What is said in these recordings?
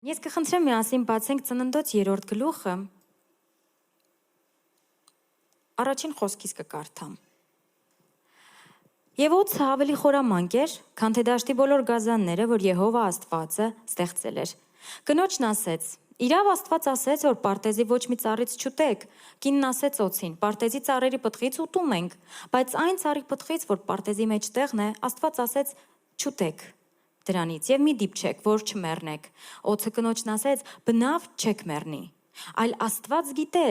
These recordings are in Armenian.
Ես կխնդրեմ միասին բացենք Ծննդոց 3-րդ գլուխը։ Առաջին խոսքից կկարդամ։ Եվ օձը ավելի խորամանկ էր, քան թե դաշտի բոլոր գազանները, որ Եհովա Աստվածը ստեղծել էր։ Կնոջն ասեց. Իրավ Աստված ասեց, որ պարտեզի ոչ մի ծառից չուտեք։ Կինն ասեց օձին. պարտեզի ծառերի պտղից ուտում ենք, բայց այն ծառի պտղից, որ պարտեզի մեջտեղն է, Աստված ասեց չուտեք դրանից եւ մի դիպչեք, որ չմեռնեք։ Օձը կնոջն ասեց. բնավ չեք մեռնի, այլ Աստված գիտե,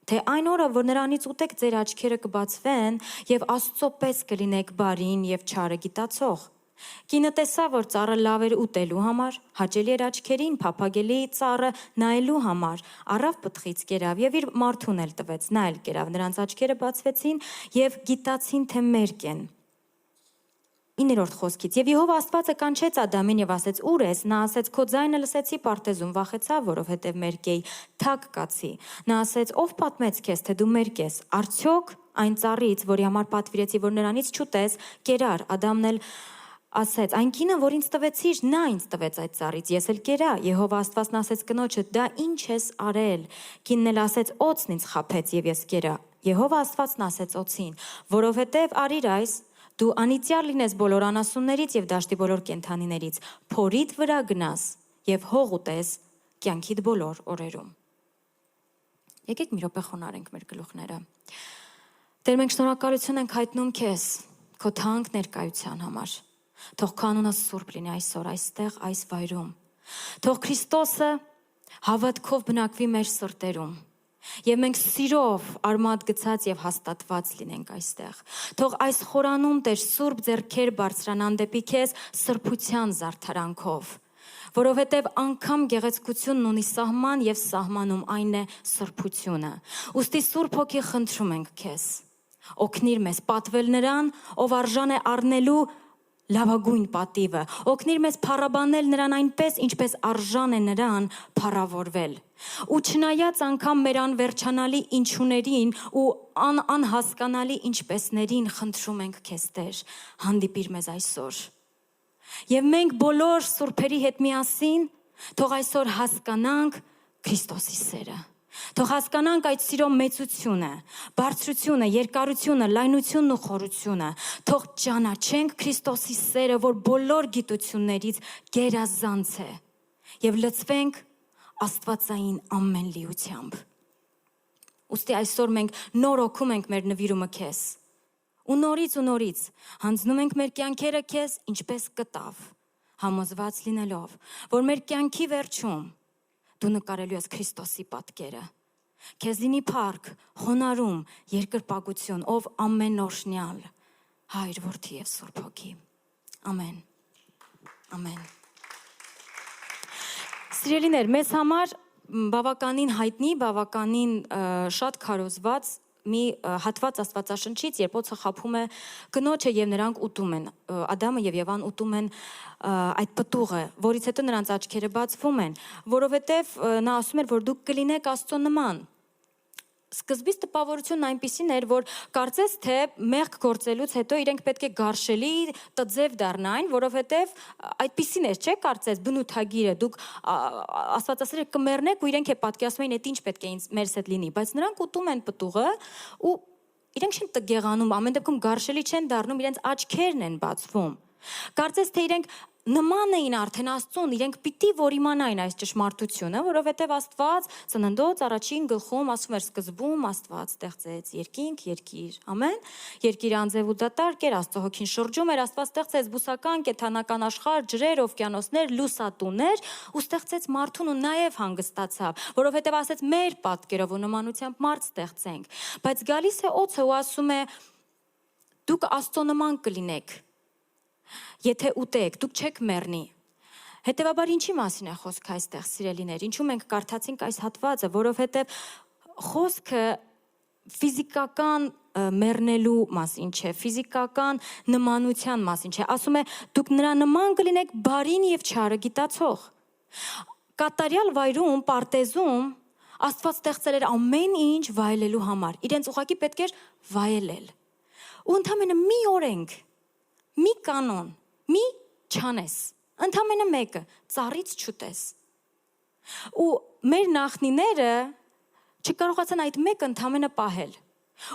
թե այն օրը, որ նրանից ուտեք, ձեր աչքերը կբացվեն եւ Աստծո պես կլինեք բարին եւ չարը գիտացող։ Կինը տեսավ, որ ծառը լավ էր ուտելու համար, հաճելի էր աչքերին, փափագելի ծառը նայելու համար, առավ պտղից կերավ եւ իր մարդուն էլ տվեց, նա էլ կերավ, նրանց աչքերը բացվեցին եւ գիտացին, թե մերկ են։ 9-րդ խոսքից. Եվ Եհովա Աստվածը կանչեց Ադամին եւ ասեց. Ուր ես։ Նա ասեց. Քո ձայնը լսեցի պարտեզում, վախեցա, որովհետեւ մերկ էի, թակ կացի։ Նա ասեց. Ով պատմեց քեզ, թե դու մերկ ես։ Արդյոք այն ծառից, որի համար պատվիրեցի, որ նրանից չուտես, կերար։ Ադամն էլ ասեց. այն կինը, որ ինձ տվեցիր, նա ինձ տվեց այդ ծառից, ես էլ կերա։ Եհովա Աստվածն ասեց կնոջը. դա ինչ ես արել։ Կինն էլ ասեց. օձն ինձ խաբեց եւ ես կերա։ Եհովա Աստվածն ասեց օձին. որովհետեւ արիր այս, դու անիծյալ լինես բոլոր անասուններից եւ դաշտի բոլոր կենդանիներից, փորիդ վրա գնաս եւ հող ուտես կյանքիդ բոլոր օրերում։ Եկեք մի րոպե խոնարհենք մեր գլուխները։ Տեր, մենք շնորհակալություն ենք հայտնում քեզ, քո թանկ ներկայության համար։ Թող քո անունը սուրբ լինի այսօր, այստեղ, այս վայրում։ Թող Քրիստոսը հավատքով բնակվի մեր սրտերում։ Եվ մենք սիրով արմատ գցած եւ հաստատված լինենք այստեղ։ Թող այս խորանում Տեր սուրբ ձեռքեր բարձրանան դեպի քեզ սրբության զարդարանքով, որովհետեւ անգամ գեղեցկությունն ունի սահման եւ սահմանում այն է սրբությունը։ Ուստի Սուրբ Հոգի խնդրում ենք քեզ, օգնիր մեզ պատվել նրան, ով արժան է առնելու լավագույն պատիվը, օգնիր մեզ փառաբանել նրան այնպես, ինչպես արժան է նրան փառավորվել։ Ու չնայած անգամ մեր անվերջանալի ինչուներին ու անհասկանալի ինչպեսներին խնդրում ենք քեզ Տեր, հանդիպիր մեզ այսօր։ Եվ մենք բոլոր սուրբերի հետ միասին թող այսօր հասկանանք Քրիստոսի սերը։ Թող հասկանանք այդ սիրո մեծությունը, բարձրությունը, երկարությունը, լայնությունն ու խորությունը։ Թող ճանաչենք Քրիստոսի սերը, որ բոլոր գիտություններից գերազանց է, եւ լցվենք աստվածային ամեն լիությամբ։ Ուստի այսօր մենք նոր օգում ենք մեր նվիրումը քեզ։ Ու նորից հանձնում ենք մեր կյանքերը քեզ ինչպես կտավ, համոզված լինելով, որ մեր կյանքի վերջում դու նկարելու ես Քրիստոսի պատկերը։ Քեզ լինի փառք, խոնարհում, երկրպագություն, ով ամենօրհնյալ, Հայր, Որդի եւ Սուրբ Հոգի։ Ամեն։ Ամեն։ Սիրելիներ, մեզ համար բավականին հայտնի, բավականին շատ քարոզված մի հատված Աստվածաշնչից, երբ օձը խաբում է կնոջը եւ նրանք ուտում են, Ադամը եւ Եվան ուտում են այդ պտուղը, որից հետո նրանց աչքերը բացվում են, որովհետեւ նա ասում էր, որ դուք կլինեք Աստծո նման։ Սկզբից տպավորությունն այնպիսին էր, որ կարծես թե մեղք գործելուց հետո իրենք պետք է գարշելի տձև դառնային, որովհետև այդպիսին էր, չէ՞, կարծես բնութագիրը, դուք Աստված ասել է կմեռնեք ու իրենք է պատկերացնում էին, այդ ինչ պետք է մեզ հետ լինի, բայց նրանք ուտում են պտուղը ու իրենք չեն տգեղանում, ամեն դեպքում գարշելի չեն դառնում, իրենց աչքերն են բացվում։ Կարծես թե իրենք նման էին արդեն Աստծուն, իրենք պիտի որ իմանային այս ճշմարտությունը, որովհետև Աստված Ծննդոց առաջին գլխում ասում էր սկզբում Աստված ստեղծեց երկինք, երկիր, ամեն, երկիրը անձև ու դատարկ էր, Աստծո հոգին շրջում էր, Աստված ստեղծեց բուսական, կենդանական աշխարհ, ջրեր, օվկիանոսներ, լուսատուներ ու ստեղծեց մարդուն ու նաև հանգստացավ, որովհետև ասեց մեր պատկերով ու նմանությամբ մարդ ստեղծենք, բայց գալիս է օձը ու ասում է դուք Աստծո նման կլինեք։ Եթե ուտեք, դուք չեք մեռնի։ Հետևաբար ինչի մասին է խոսքը այստեղ, սիրելիներ, ինչու մենք կարդացինք այս հատվածը, որովհետև խոսքը ֆիզիկական մեռնելու մասին չէ, ֆիզիկական նմանության մասին չէ, ասում է դուք նրա նման կլինեք բարին եւ չարը գիտացող։ Կատարյալ վայրում, պարտեզում Աստված ստեղծել էր ամեն ինչ վայելելու համար, իրենց ուղղակի պետք էր վայելել։ Ու ընդամենը մի օրենք, մի կանոն, մի չանես, ընդամենը մեկը, ծառից չուտես։ Ու մեր նախնիները չկարողացան այդ մեկը ընդամենը պահել։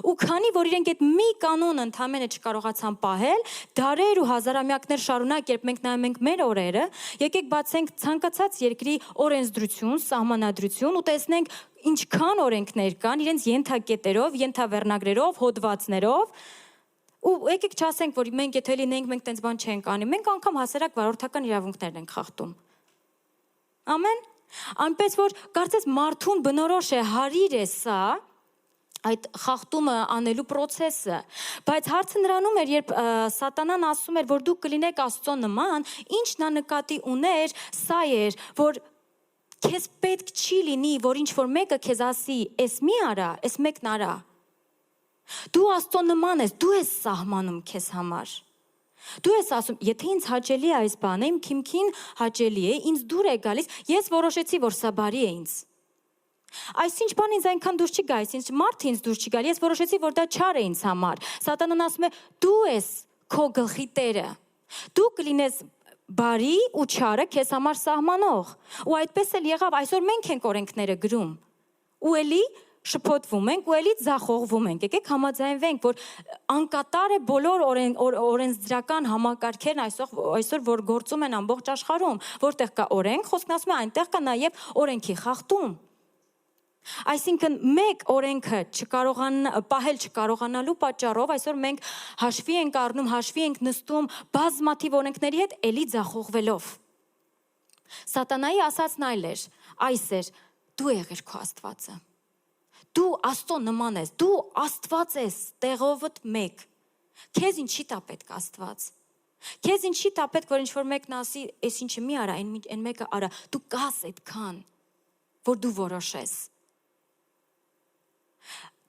Ու քանի որ իրենք այդ մի կանոն ընդամենը չկարողացան պահել, դարեր ու հազարամյակներ շարունակ, երբ մենք նայում ենք մեր օրերը, եկեք բացենք ցանկացած երկրի օրենսդրություն, սահմանադրություն ու տեսնենք ինչքան օրենքներ կան, իրենց ենթակետերով, ենթավեռնագրերով, հոդվածներով, ու եկեք չասենք, որ մենք եթե լինենք, մենք տենց բան չենք անի, մենք անգամ հասարակ վարորդական իրավունքներն ենք խախտում։ Ամեն։ Այնպես որ կարծես մարդուն բնորոշ է, հարիր է սա, այդ խախտումը անելու process-ը, բայց հարցը նրանում էր, երբ սատանան ասում էր, որ դուք կլինեք Աստծո նման, ինչ նա նկատի ուներ, սա էր, որ քեզ պետք չի լինի, որ ինչ որ մեկը քեզ ասի, «Էս մի արա, էս մեկն արա»։ Դու Աստծո նման ես, դու ես սահմանում քեզ համար։ Դու ես ասում, եթե ինձ հաճելի է այս բանը, իմ քիմքին հաճելի է, ինձ դուր է գալիս, ես որոշեցի, որ սա բարի է ինձ։ Այսինչ բան ինձ այնքան դուր չի գալիս, ինձ մարդ ինձ դուր չի գալիս, ես որոշեցի, որ դա չար է ինձ համար։ Սատանան ասում է, դու ես քո գլխի տերը։ Դու կլինես բարի ու չարը քեզ համար սահմանող։ Ու այդպես էլ եղավ, այսօր մենք ենք օրենքները գրում։ Ու էլի շփոթվում ենք ու էլի ձախողվում ենք։ Եկեք համաձայնվենք, որ անկատար է բոլոր օրենսդրական համակարգերն այսօր որ գործում են ամբողջ աշխարհում, որտեղ կա օրենք, խոսքն ասում է այնտեղ կա նաև օրենքի խախտում։ Այսինքն մեկ օրենքը պահել չկարողանալու պատճառով այսօր մենք հաշվի ենք առնում, հաշվի ենք նստում բազմաթիվ օրենքների հետ էլի ձախողվելով։ Սատանայի ասածն այլ էր, այս էր, դու եղիր քո Աստվածը։ Դու Աստծո նման ես, դու Աստված ես, տեղովդ մեկ։ Քեզ ինչի՞ տա պետք Աստված։ Քեզ ինչի՞ տա պետք, որ ինչ-որ մեկն ասի, «Էս ինչը մի արա, այն մեկը արա»։ Դու կաս այդքան, որ դու որոշես։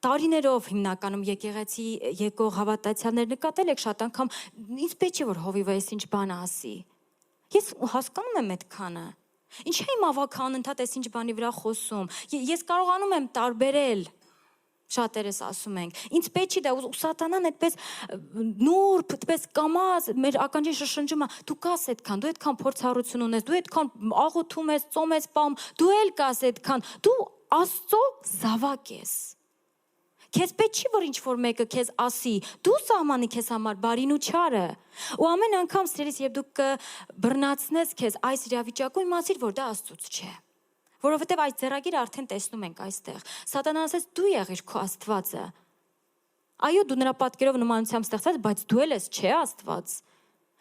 Տարիներով հիմնականում եկեղեցի եկող հավատացյալներ նկատել եք շատ անգամ, ինձ պետք չէ, որ հովիվը էս ինչ բան ասի։ Ես հասկանում եմ այդքանը։ Ինչ է իմ ավագը անընդհատ էս ինչ բանի վրա խոսում։ Ես կարողանում եմ տարբերել, շատերս ասում ենք։ Ինձ պետք չի դա, ու սատանան այդպես նուրբ, այդպես կամաց մեր ականջին շշնջում է, դու կաս այդքան, դու այդքան փորձառություն ունես, դու այդքան աղոթում ես, ծոմ ես, պահում, դու էլ կաս այդքան, դու Աստծո զավակ ես։ Քեզ պետք չի, որ ինչ-որ մեկը քեզ ասի, դու սահմանի քեզ համար բարին ու չարը։ Ու ամեն անգամ սիրելիս, երբ դու կբռնացնես քեզ այս իրավիճակում, իմացիր, որ դա Աստծուց չէ։ Որովհետև այս ձեռագիրը արդեն տեսնում ենք այստեղ։ Սատանան ասեց, դու եղիր քո Աստվածը։ Այո, դու նրա պատկերով նմանությամբ ստեղծած, բայց դու էլ ես, չէ, Աստված։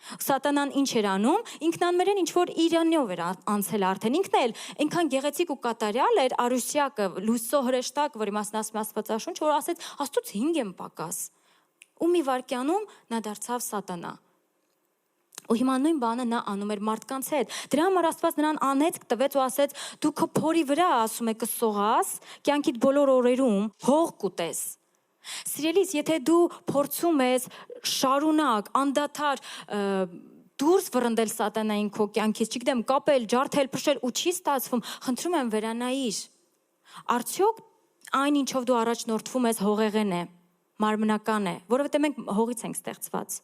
Սատանան ինչ էր անում, ինքն անմերեն ինչ-որ իրանով էր անցել արդեն, ինքն էլ այնքան գեղեցիկ ու կատարյալ էր, արուսյակը, լույսո հրեշտակ, որի մասն ասում է Աստվածաշունչ, որ ասեց, Աստծուց 5 եմ պակաս։ Ու մի վայրկյանում նա դարձավ սատանա։ Ու հիմա նույն բանը նա անում էր մարդկանց հետ։ Դրա համար Աստված նրան անեծք տվեց ու ասեց, դու քո փորի վրա, ասում է, կսողաս, կյանքիդ բոլոր օրերում հող կուտես։ Սիրելիս, եթե դու փորձում ես շարունակ, անդադար դուրս վռնդել սատանային քո կյանքից, չգիտեմ, կապել, ջարդել, փշել ու չի ստացվում, խնդրում եմ վերանայիր։ Արդյոք այն ինչով դու առաջնորդվում ես հողեղեն է, մարմնական է, որովհետև մենք հողից ենք ստեղծված։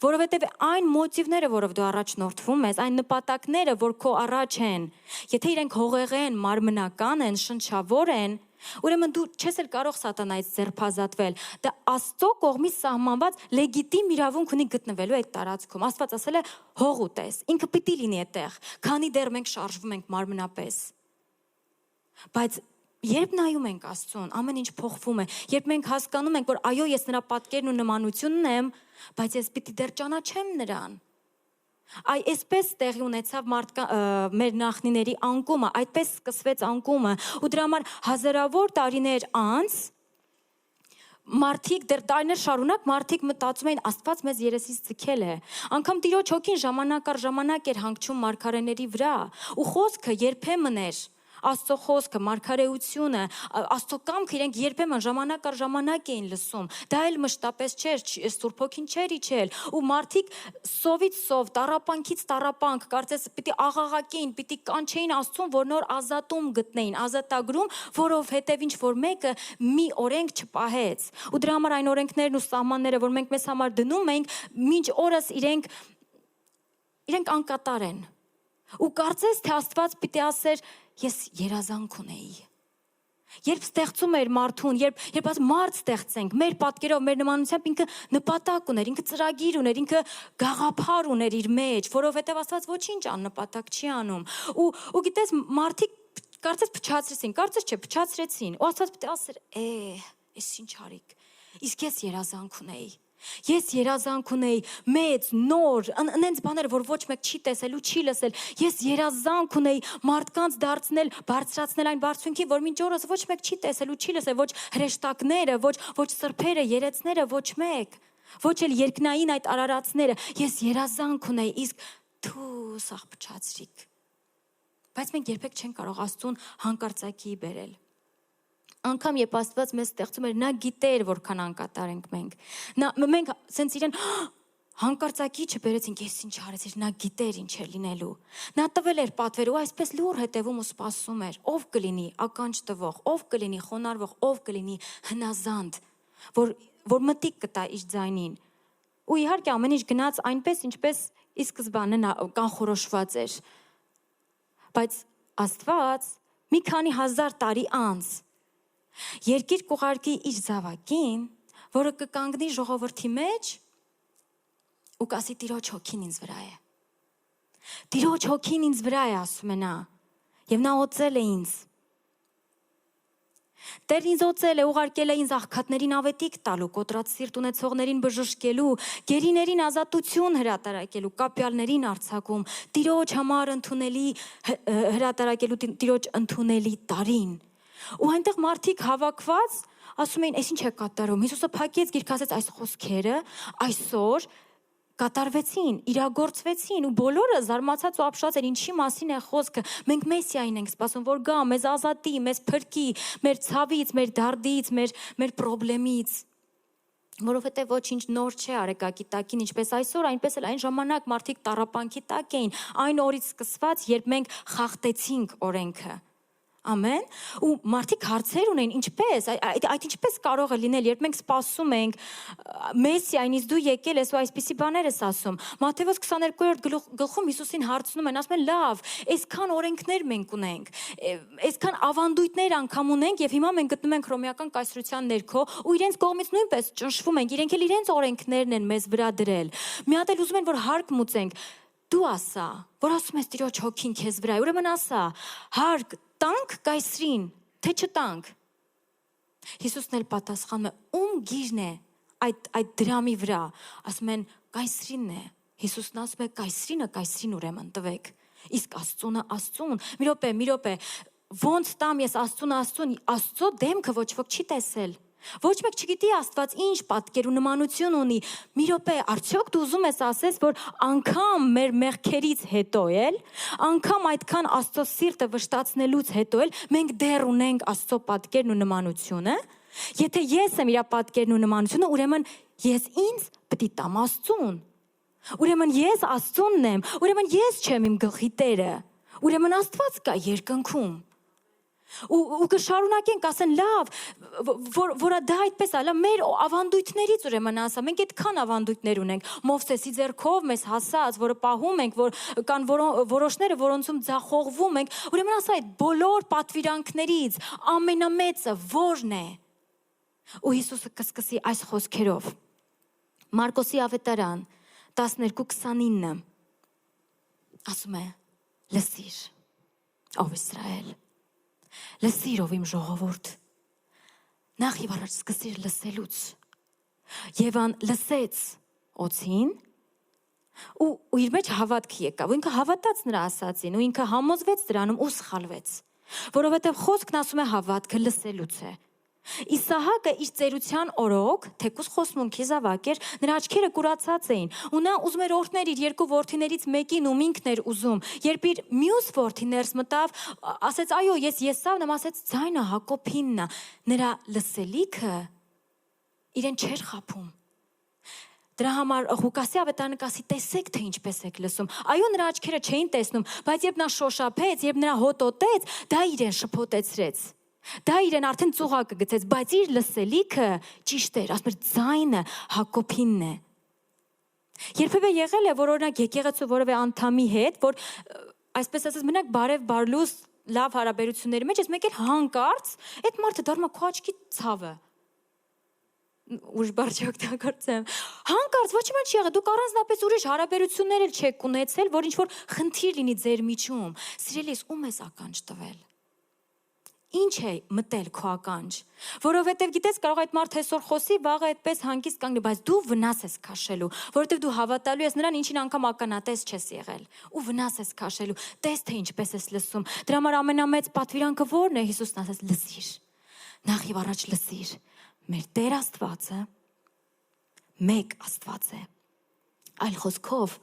Որովհետև այն մոտիվները, որով դու առաջնորդվում ես, այն նպատակները, որ քո առաջ են, եթե իրենք հողեղեն, մարմնական են, շնչավոր են, ուրեմն դու չես էլ կարող սատանայից ձերբազատվել։ Դա Աստծո կողմից սահմանված լեգիտիմ իրավունք ունի գտնվելու այդ տարածքում։ Աստված ասել է հող ուտես, ինքը պիտի լինի այդտեղ, քանի դեռ մենք շարժվում ենք մարմնապես։ Բայց երբ նայում ենք Աստծուն, ամեն ինչ փոխվում է, երբ մենք հասկանում ենք, որ այո, ես նրա պատկերն ու նմանությունն եմ, բայց ես պիտի դեռ ճանաչեմ նրան։ Այսպես տեղի ունեցավ մեր նախնիների անկումը, այդպես սկսվեց անկումը, ու դրա համար հազարավոր տարիներ անց մարդիկ դեռ տարիներ շարունակ մարդիկ մտածում էին Աստված մեզ երեսից ձգել է։ Անգամ Տիրոջ հոգին ժամանակ առ ժամանակ էր հանգչում մարգարեների վրա, ու խոսքը երբեմն էր Աստծո խոսքը, մարգարեությունը, Աստծո կամքը իրենք երբեմն ժամանակ առ ժամանակ էին լսում։ Դա էլ մշտապես չէր, Սուրբ Հոգին չէր իջել, ու մարդիկ սովից սով, տառապանքից տառապանք, կարծես պիտի աղաղակեին, պիտի կանչեին Աստծուն, որ նոր ազատում գտնեին, ազատագրում, որովհետև ինչ որ մեկը մի օրենք չպահեց։ Ու դրա համար այն օրենքներն ու սահմանները, որ մենք մեզ համար դնում ենք, մինչ օրս իրենք անկատար են։ Ու կարծես թե Աստված պիտի ասեր, ես երազանք ունեի։ Երբ ստեղծում էր մարդուն, երբ այս մարդ ստեղծենք, մեր պատկերով, մեր նմանությամբ ինքը նպատակ ուներ, ինքը ծրագիր ուներ, ինքը գաղափար ուներ իր մեջ, որովհետև Աստված ոչինչ աննպատակ չի անում։ Ու գիտես, մարդիկ կարծես փչացրեցին, կարծես չէ, փչացրեցին։ Ու Աստված պետք է ասեր, էս ինչ արիք։ Իսկ ես երազանք ունեի։ Ես երազանք ունեի մեծ, նոր, անենց բաներ, որ ոչ մեկ չի տեսել ու չի լսել։ Ես երազանք ունեի մարդկանց դարձնել, բարձրացնել այն բարձունքի, որ մինչ օրս ոչ մեկ չի տեսել ու չի լսել, ոչ հրեշտակները, ոչ սրբերը, երեցները, ոչ մեկ, ոչ էլ երկնային այդ արարածները։ Ես երազանք ունեի, իսկ դու սաղ փչացրիք։ Բայց մենք երբեք չենք կարող Աստծուն հանկարծակի բերել։ Անկամ երբ Աստված մեզ ստեղծում էր, նա գիտեր որքան անկատար ենք մենք։ Մենք սենց իրեն հանկարծակի չբերեցինք, ես ինչ արեցի, նա գիտեր ինչ է լինելու։ Նա տվել էր պատվեր ու այսպես լուր հետևում ու սպասում էր, ով կլինի ականջ տվող, ով կլինի խոնարհվող, ով կլինի հնազանդ, որ մտիկ կտա իր ձայնին։ Ու իհարկե ամեն ինչ գնաց այնպես, ինչպես ի սկզբանե կանխորոշված էր։ Բայց Աստված մի քանի հազար տարի անց երկիր կուղարկի իր զավակին, որը կկանգնի ժողովրդի մեջ ու կասի Տիրոջ հոգին ինձ վրա է։ Տիրոջ հոգին ինձ վրա է, ասում է նա, եւ նա օծել է ինձ։ Տերն ինձ օծել է, ուղարկել է ինձ աղքատներին ավետիք տալու, կոտրած սիրտ ունեցողներին բժշկելու, գերիներին ազատություն հրատարակելու, կապյալներին արձակում, Տիրոջ համար ընդունելի հրատարակելու, Տիրոջ ընդունելի տարին։ Ու այնտեղ մարդիկ հավաքված ասում էին, այս ինչ է կատարում։ Հիսուսը փակեց գիրք, ասեց, այս խոսքերը այսօր կատարվեցին, իրագործվեցին ու բոլորը զարմացած ու ապշած են, ինչի մասին է խոսքը։ Մենք Մեսիային ենք սպասում, որ գա, մեզ ազատի, մեզ փրկի, մեր ցավից, մեր դարդից, մեր պրոբլեմից։ Որովհետև ոչինչ նոր չէ արեկակի տակին, ինչպես այսօր, այնպես էլ այն ժամանակ մարդիկ տառապանքի տակ էին, այն օրից սկսված, երբ մենք խախտեցինք օրենքը։ Ամեն, ու մարդիկ հարցեր ունեն, ինչպես, այդ ինչպես կարող է լինել, երբ մենք սպասում ենք Մեսիային, իսկ դու եկել ես ու այսպիսի բաներ ես ասում։ Մատթեոս 22-րդ գլխում Հիսուսին հարցնում են, ասում են, լավ, այսքան օրենքներ մենք ունենք, այսքան ավանդույթներ անգամ ունենք եւ հիմա մենք գտնում ենք հռոմեական կայսրության ներքո ու իրենց կողմից նույնպես ճնշվում ենք, իրենք էլ իրենց օրենքներն են մեզ վրա դրել։ Մի հատ էլ ուզում են, որ հարկ մուծենք։ Դու ասա, որ ասում ես Տիրոջ հոգին քեզ վրա է, ուրեմն ասա, հարկ տանք կայսրին, թե չտանք։ Հիսուսն էլ պատասխանում է, ում գիրն է այդ դրամի վրա, ասում են կայսրինն է։ Հիսուսն ասում է կայսրին ուրեմն տվեք։ Իսկ Աստծունը Աստծուն։ Մի րոպե, ոնց տամ ես Աստծուն, Աստծո դեմքը ոչ ոք չի տեսել։ Ոչ մեկ չգիտի Աստված ինչ պատկեր ու նմանություն ունի։ Մի րոպե, արդյոք դու ուզում ես ասես, որ անգամ մեր մեղքերից հետո էլ, անգամ այդքան Աստծո սիրտը վշտացնելուց հետո էլ մենք դեռ ունենք Աստծո պատկերն ու նմանությունը։ Եթե ես եմ իր պատկերն ու նմանությունը, ուրեմն ես ինձ պետք է տամ Աստծուն։ Ուրեմն ես Աստծունն եմ, ուրեմն ես չեմ իմ գլխի տերը։ Ուրեմն Աստված կա երկնքում։ Ու կշարունակենք, ասեն լավ, որը դա այդպես է, մեր ավանդույթներից ուրեմն ասա, մենք այդքան ավանդույթներ ունենք, Մովսեսի ձեռքով մեզ հասած, որը պահում ենք, որ կան որոշները, որոնցում ձախողվում ենք, ուրեմն ասա այդ բոլոր պատվիրանքներից ամենամեծը որն է։ Ու Հիսուսը կսկսի այս խոսքերով։ Մարկոսի ավետարան 12:29 ասում է. լսիր, ով Իսրայել, լսիր, ով իմ ժողովուրդ, նախ եւ առաջ սկսիր լսելուց։ Եվան լսեց օձին ու իր մեջ հավատք եկավ, ու ինքը հավատաց նրա ասածին, ու ինքը համոզվեց դրանում ու սխալվեց, որովհետև խոսքն ասում է հավատքը լսելուց է։ Իսահակը իր ծերության օրոք, թեկուզ խոսմունքի զավակ էր, նրա աչքերը կուրացած էին, ու նա ուզում էր օրհնել իր երկու որդիներից մեկին, ում ինքն էր ուզում։ Երբ իր մյուս որդին ներս մտավ, ասեց, այո, ես Եսավն եմ, ասեց, ձայնը Հակոբինն է։ Նրա լսելիքը իրեն չէր խաբում։ Դրա համար Ղուկասի ավետարանը կասի, տեսեք, թե ինչպես եք լսում։ Այո, նրա աչքերը չէին տեսնում, բայց երբ նա շոշափեց, երբ նրա հոտոտեց, դա իրեն շփոթեցրեց։ Դա իրեն արդեն ծուղակը գցեց, բայց իր լսելիքը ճիշտ էր, ասում էր ձայնը Հակոբինն է։ Երբևէ եղել է, որ օրինակ եկեղեցու որևէ անդամի հետ, որ այսպես ասած մենակ բարև բարլուս լավ հարաբերությունների մեջ ես, մեկ էլ հանկարծ այդ մարդը դառնում է քո աչքի ցավը։ Ուժ բարձրակցեմ։ Հանկարծ ոչ մի չի եղել, դուք առանձնապես ուրիշ հարաբերություններ էլ չեք ունեցել, որ ինչ որ խնդիր լինի ձեր միջում։ Սիրելիս, ում ես ականջ տվել։ Ինչ է մտել քո ականջ, որովհետև գիտես կարող այդ մարդը այսօր խոսի, վաղը այդպես հանգիստ կանգնի, բայց դու վնաս ես քաշելու, որովհետև դու հավատալու ես նրան, ինչին անգամ ականատես չես եղել, ու վնաս ես քաշելու, տես թե ինչպես ես լսում։ Դրա համար ամենամեծ պատվիրանքը ո՞րն է, Հիսուսն ասաց՝ լսիր։ Նախ եւ առաջ լսիր։ Մեր Տեր Աստվածը մեկ Աստված է։ Այլ խոսքով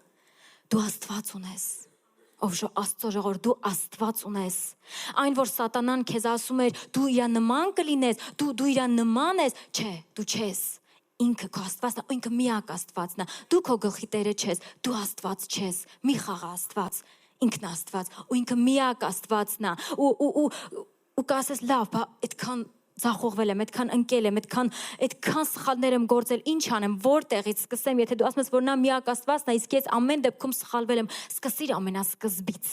դու Աստված ունես։ Ով Աստծո ժողովուրդ, դու Աստված ունես։ Այն որ սատանան քեզ ասում էր, դու իր նման կլինես, դու իր նման ես, չէ, դու չես։ Ինքը քո Աստվածն է, ինքը միակ Աստվածն է։ Դու քո գլխի տերը չես, դու Աստված չես։ Մի խաղա Աստված, ինքն Աստված, ու ինքը միակ Աստվածն է։ Ու կասես, լավ, բա այդքան ձախողվել եմ, այդքան ընկել եմ, այդքան սխալներ եմ գործել, ինչ անեմ, որտեղից սկսեմ, եթե դու ասում ես, որ նա միակ Աստվածն է, իսկ ես ամեն դեպքում սխալվել եմ, սկսիր ամենասկզբից,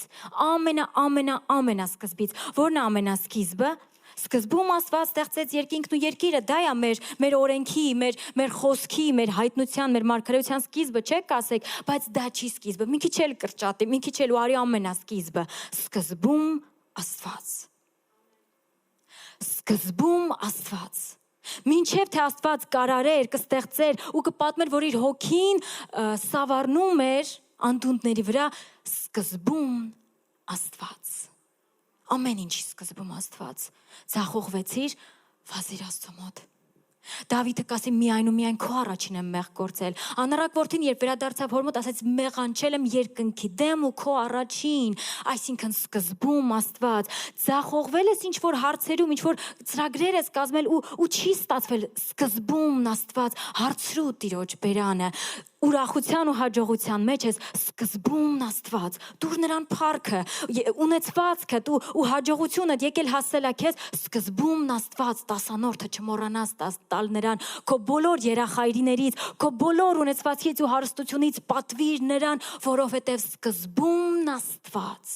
ամենասկզբից, որն է ամենասկիզբը։ Սկզբում Աստված ստեղծեց երկինքն ու երկիրը, դա է մեր օրենքի, մեր խոսքի, մեր հայտնության, մեր մարգարեության սկիզբը, չեք ասեք, բայց դա չի սկիզբը, մի քիչ էլ կրճատի, մի քիչ էլ ու արի ամենասկիզբը, սկզբում Աստված։ Սկզբում Աստված։ Մինչև թե Աստված կարարեր, կստեղծեր ու կպատմեր, որ իր հոգին սավառնում էր անդունդների վրա, սկզբում Աստված։ Ամեն ինչի սկզբում Աստված։ Ձախողվեցիր, վազիր Աստծո մոտ։ Դավիթը կասի միայն ու միայն քո առաջին եմ մեղ գործել։ Անառակ որդին երբ վերադարձավ հոր մոտ, ասաց մեղանչել եմ երկնքի դեմ ու քո առաջին, այսինքն սկզբում Աստված։ Ձախողվել ես ինչ որ հարցերում, ինչ որ ծրագրեր ես կազմել ու չի ստացվել, սկզբում Աստված, հարցրու Տիրոջ բերանը։ Ուրախության ու հաջողության մեջ ես, սկզբում Աստված, դուր նրան փառքը, ունեցվածքը ու հաջողությունը եկել հասել է քեզ, սկզբում Աստված, տասանորդը չմոռանաս տալ նրան, քո բոլոր երախայրիներից, քո բոլոր ունեցվածքից ու հարստությունից պատվիր նրան, որովհետև սկզբում Աստված։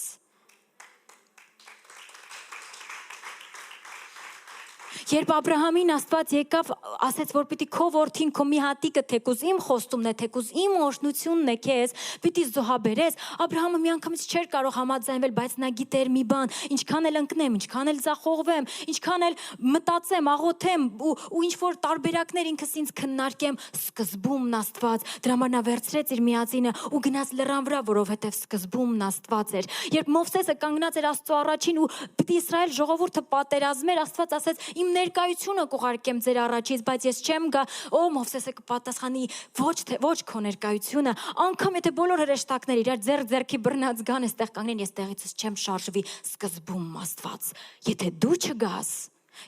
Երբ Աբրահամին Աստված եկավ, ասեց, որ պիտի քո որդին, քո մի հատիկը թեկուզ իմ խոստումն է, թեկուզ իմ օրհնությունն է քեզ, պիտի զոհաբերես, Աբրահամը միանգամից չէր կարող համաձայնվել, բայց նա գիտեր մի բան, ինչքան էլ ընկնեմ, ինչքան էլ ձախողվեմ, ինչքան էլ մտածեմ, աղոթեմ ու ինչ որ տարբերակներ ինքս ինձ քննարկեմ, սկզբում Աստված, դրա համար նա վերցրեց իր միածինը ու գնաց լեռան վրա, որովհետև սկզբում Աստված էր։ Երբ Մովսեսը կանգնած էր Աստծո առաջին ու պիտի Իսրայել ժողովուրդը պատերազմեր, Աստված ասեց, իմ ներկայությունը կուղարկեմ ձեր առաջից, բայց ես չեմ գա, Մովսեսը կպատասխանի, ոչ քո ներկայությունը, անգամ եթե բոլոր հրեշտակները իրար ձեռքի բռնած գան, այստեղ կանգնեն, ես տեղիցս չեմ շարժվի, սկզբում Աստված, եթե դու չգաս,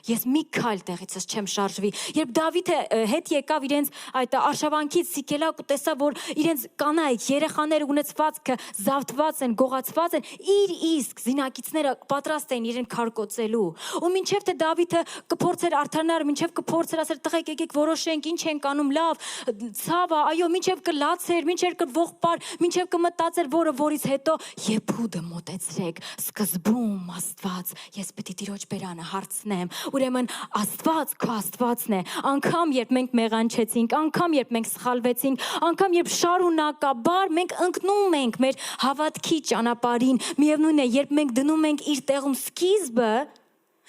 ես մի քայլ տեղիցս չեմ շարժվի։ Երբ Դավիթը հետ եկավ իրենց այդ արշավանքից Սիկելակ ու տեսավ, որ իրենց կանայք, երեխաները ունեցվածքը զավթված են, գողացված են, իր իսկ զինակիցները պատրաստ էին իրեն քարկոծելու։ Ու մինչև թե Դավիթը կփորձեր արդարնալ, մինչև կփորձեր ասել տղեկ եկեք որոշենք, ինչ ենք անում, լավ, ցավը, այո, մինչև կլացեր, մինչև կողպար, մինչև կմտածեր, որից հետո Եփուդը մոտեցրեք, սկզբում Աստված, ես պիտի Տիրոջ բերանը հարցնեմ։ Ուրեմն Աստված քո Աստվածն է, անգամ երբ մենք մեղանչեցինք, անգամ երբ մենք սխալվեցինք, անգամ երբ շարունակաբար մենք ընկնում ենք մեր հավատքի ճանապարհին, միևնույն է, երբ մենք դնում ենք իր տեղում սկիզբը,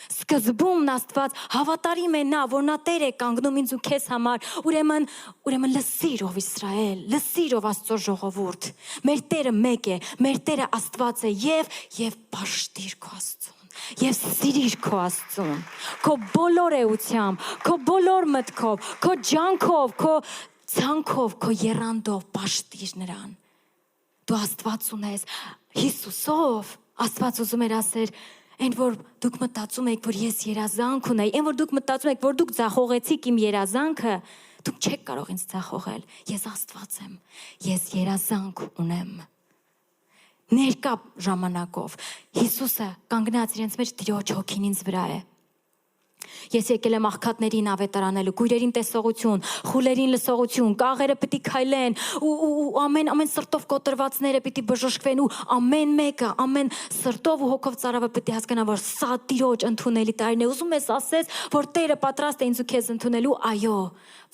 սկզբում Աստված հավատարիմ է նա, որ նա Տեր է կանգնում ինձ ու քեզ համար, ուրեմն լսիր ով Իսրայել, լսիր ով Աստծո ժողովուրդ, մեր Տերը մեկ է, մեր Տերը Աստված է եւ պաշտիր քո Աստծուն, եւ սիրիր քո Աստծուն, քո բոլոր էությամբ, քո բոլոր մտքով, քո ջանքով, քո ցանքով, քո եռանդով պաշտիր նրան։ Դու Աստված ունես, Հիսուսով Աստված ուզում էր ասել, այն որ դուք մտածում եք, որ ես երազանք ունեի, այն որ դուք մտածում եք, որ դուք ձախողեցիք իմ երազանքը, դուք չեք կարող ինձ ձախողել, ես Աստված եմ, ես երազանք ունեմ։ Ներկա ժամանակով Հիսուսը կանգնած իրենց մեջ Տիրոջ հոգին ինձ վրա է։ Ես եկել եմ աղքատներին ավետարանելու, կույրերին տեսողություն, խուլերին լսողություն, կաղերը պիտի քայլեն ու ամեն սրտով կոտրվածները պիտի բժշկվեն ու ամեն մեկը, ամեն սրտով ու հոգով ծարավը պիտի հասկանա, որ սա Տիրոջ ընդունելի տարին է։ Ուզում ես ասես, որ Տերը պատրաստ է ինձ ու քեզ ընդունելու, այո,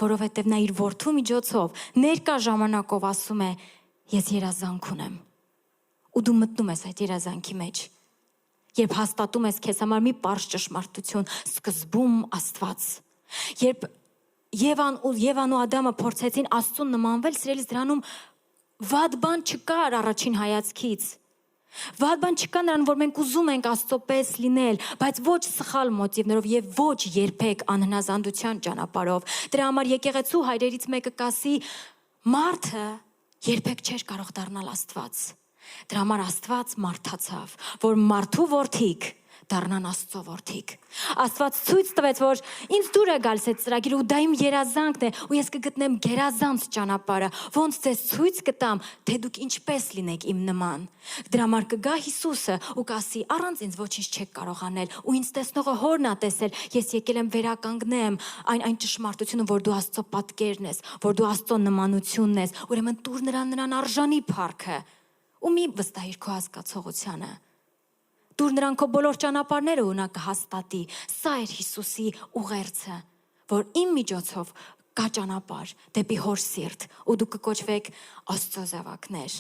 որովհետև նա իր որդու միջոցով ներկա ժամանակով ասում է, ես երազանք ունեմ։ Ու դու մտնում ես այդ երազանքի մեջ։ Երբ հաստատում ես քեզ համար մի պարզ ճշմարտություն, սկզբում Աստված։ Երբ Եվան ու Ադամը փորձեցին Աստծուն նմանվել, սիրելիս, դրանում վատ բան չկար առաջին հայացքից։ Վատ բան չկա նրան, որ մենք ուզում ենք Աստծո պես լինել, բայց ոչ սխալ մոտիվներով եւ ոչ երբեք անհնազանդության ճանապարհով։ Դրա համար եկեղեցու հայրերից մեկը կասի. մարդը երբեք չէր կարող դառնալ Աստված։ Դրա համար Աստված մարդացավ, որ մարդու որդիք դառնան Աստծո որդիք։ Աստված ցույց տվեց, որ ինձ դուր է գալիս այդ ծրագիրը ու դա իմ երազանքն է ու ես կգտնեմ գերազանց ճանապարհը, ոնց ձեզ ցույց կտամ, թե դուք ինչպես լինեք իմ նման։ Դրա համար կգա Հիսուսը ու կասի. առանց ինձ ոչինչ չեք կարող անել ու ինձ տեսնողը Հորն ա տեսել, ես եկել եմ վերականգնեմ այն ճշմարտությունը, որ դու Աստծո պատկերն ես, որ դու Աստծո նմանությունն ես, ուրեմն տուր նրան արժանի փառքը ու մի վստահիր քո հասկացողությանը։ Դուր նրան քո բոլոր ճանապարհները ու նա կհաստատի։ Սա էր Հիսուսի ուղերձը, որ իմ միջոցով կա ճանապարհ դեպի Հոր սիրտ ու դուք կկոչվեք Աստծո զավակներ։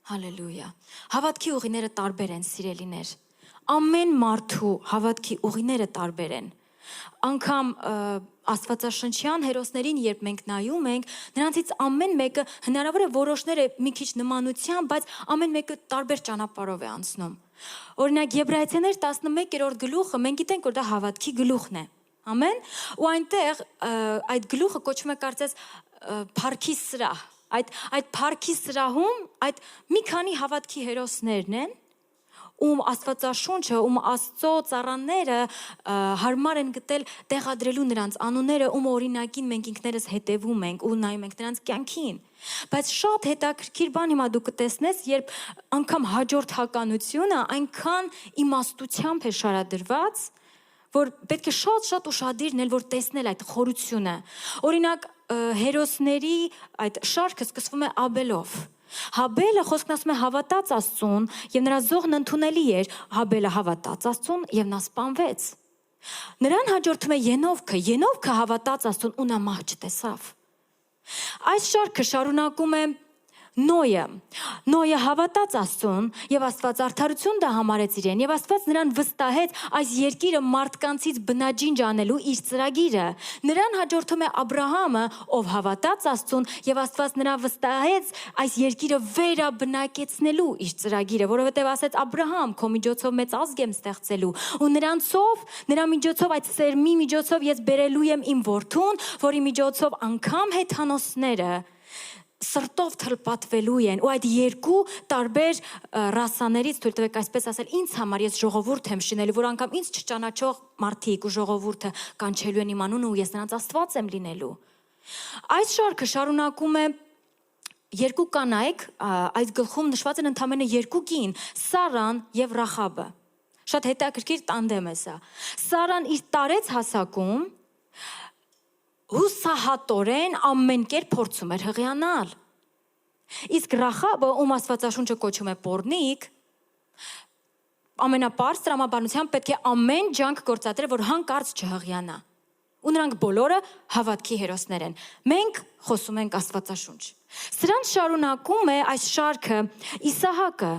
Հալելույա։ Հավատքի ուղիները տարբեր են, սիրելիներ։ Ամեն մարդու հավատքի ուղիները տարբեր են։ Անկամ Աստվածաշնչյան հերոսներին, երբ մենք նայում ենք, նրանցից ամեն մեկը հնարավոր է որոշները մի քիչ նմանության, բայց ամեն մեկը տարբեր ճանապարհով է անցնում։ Օրինակ Եբրայեցիներ 11-րդ գլուխը մենք գիտենք, որ դա հավատքի գլուխն է։ Ամեն։ Ու այնտեղ այդ գլուխը կոչվում է կարծես փառքի սրահ։ Այդ փառքի սրահում այդ մի քանի հավատքի հերոսներն են, ում Աստվածաշունչը, ում Աստծո ծառաները հարմար են գտել տեղադրելու նրանց անունները, ում օրինակին մենք ինքներս հետևում ենք ու նայում ենք նրանց կյանքին։ Բայց շատ հետաքրքիր բան հիմա դու կտեսնես, երբ անգամ հաջորդականությունը այնքան իմաստությամբ է շարադրված, որ պետք է շատ ուշադիր լինել, որ տեսնել այդ խորությունը։ Օրինակ հերոսների այդ շարքը սկսվում է Աբելով։ Հաբելը խոսքն ասում է հավատաց Աստծուն եւ նրա զոհն ընդունելի էր։ Հաբելը հավատաց Աստծուն եւ նա սպանվեց։ Նրան հաջորդում է Ենովքը հավատաց Աստծուն ու նա մահ չտեսավ։ Այս շարքը շարունակում է Նոյը հավատաց Աստծուն եւ Աստված արդարություն դա համարեց իրեն եւ Աստված նրան վստահեց այս երկիրը մարդկանցից բնաջինջ անելու իր ծրագիրը։ Նրան հաջորդում է Աբրահամը, ով հավատաց Աստծուն եւ Աստված նրան վստահեց այս երկիրը վերաբնակեցնելու իր ծրագիրը, որովհետեւ ասեց Աբրահամ, քո միջոցով մեծ ազգ եմ ստեղծելու ու նրա միջոցով այդ սերմի միջոցով ես բերելու եմ իմ որդուն, որի միջոցով անգամ հեթանոսները սրտով թլպատվելու են ու այդ երկու տարբեր ռասաներից, թույլ տվեք այսպես ասել, ինձ համար ես ժողովուրդ եմ շինելու, որ անգամ ինձ չճանաչող մարդիկ ու ժողովուրդը կանչելու են իմ անունը ու ես նրանց Աստված եմ լինելու։ Այս շարքը շարունակում է երկու կանայք, այս գլխում նշված են ընդամենը երկու կին, Սարան եւ Ռախաբը։ Շատ հետաքրքիր տանդեմ է սա։ Սարան իր տարեց հասակում հուսահատորեն ամեն կերպ փորձում էր հղիանալ։ Իսկ Ռախաբը, ում Աստվածաշունչը կոչում է պոռնիկ, ամենապարզ տրամաբանությամբ պետք է ամեն ջանք գործադրել, որ հանկարծ չհղիանա։ Ու նրանք բոլորը հավատքի հերոսներ են։ Մենք խոսում ենք Աստվածաշունչ։ Սրանց շարունակում է այս շարքը Իսահակը,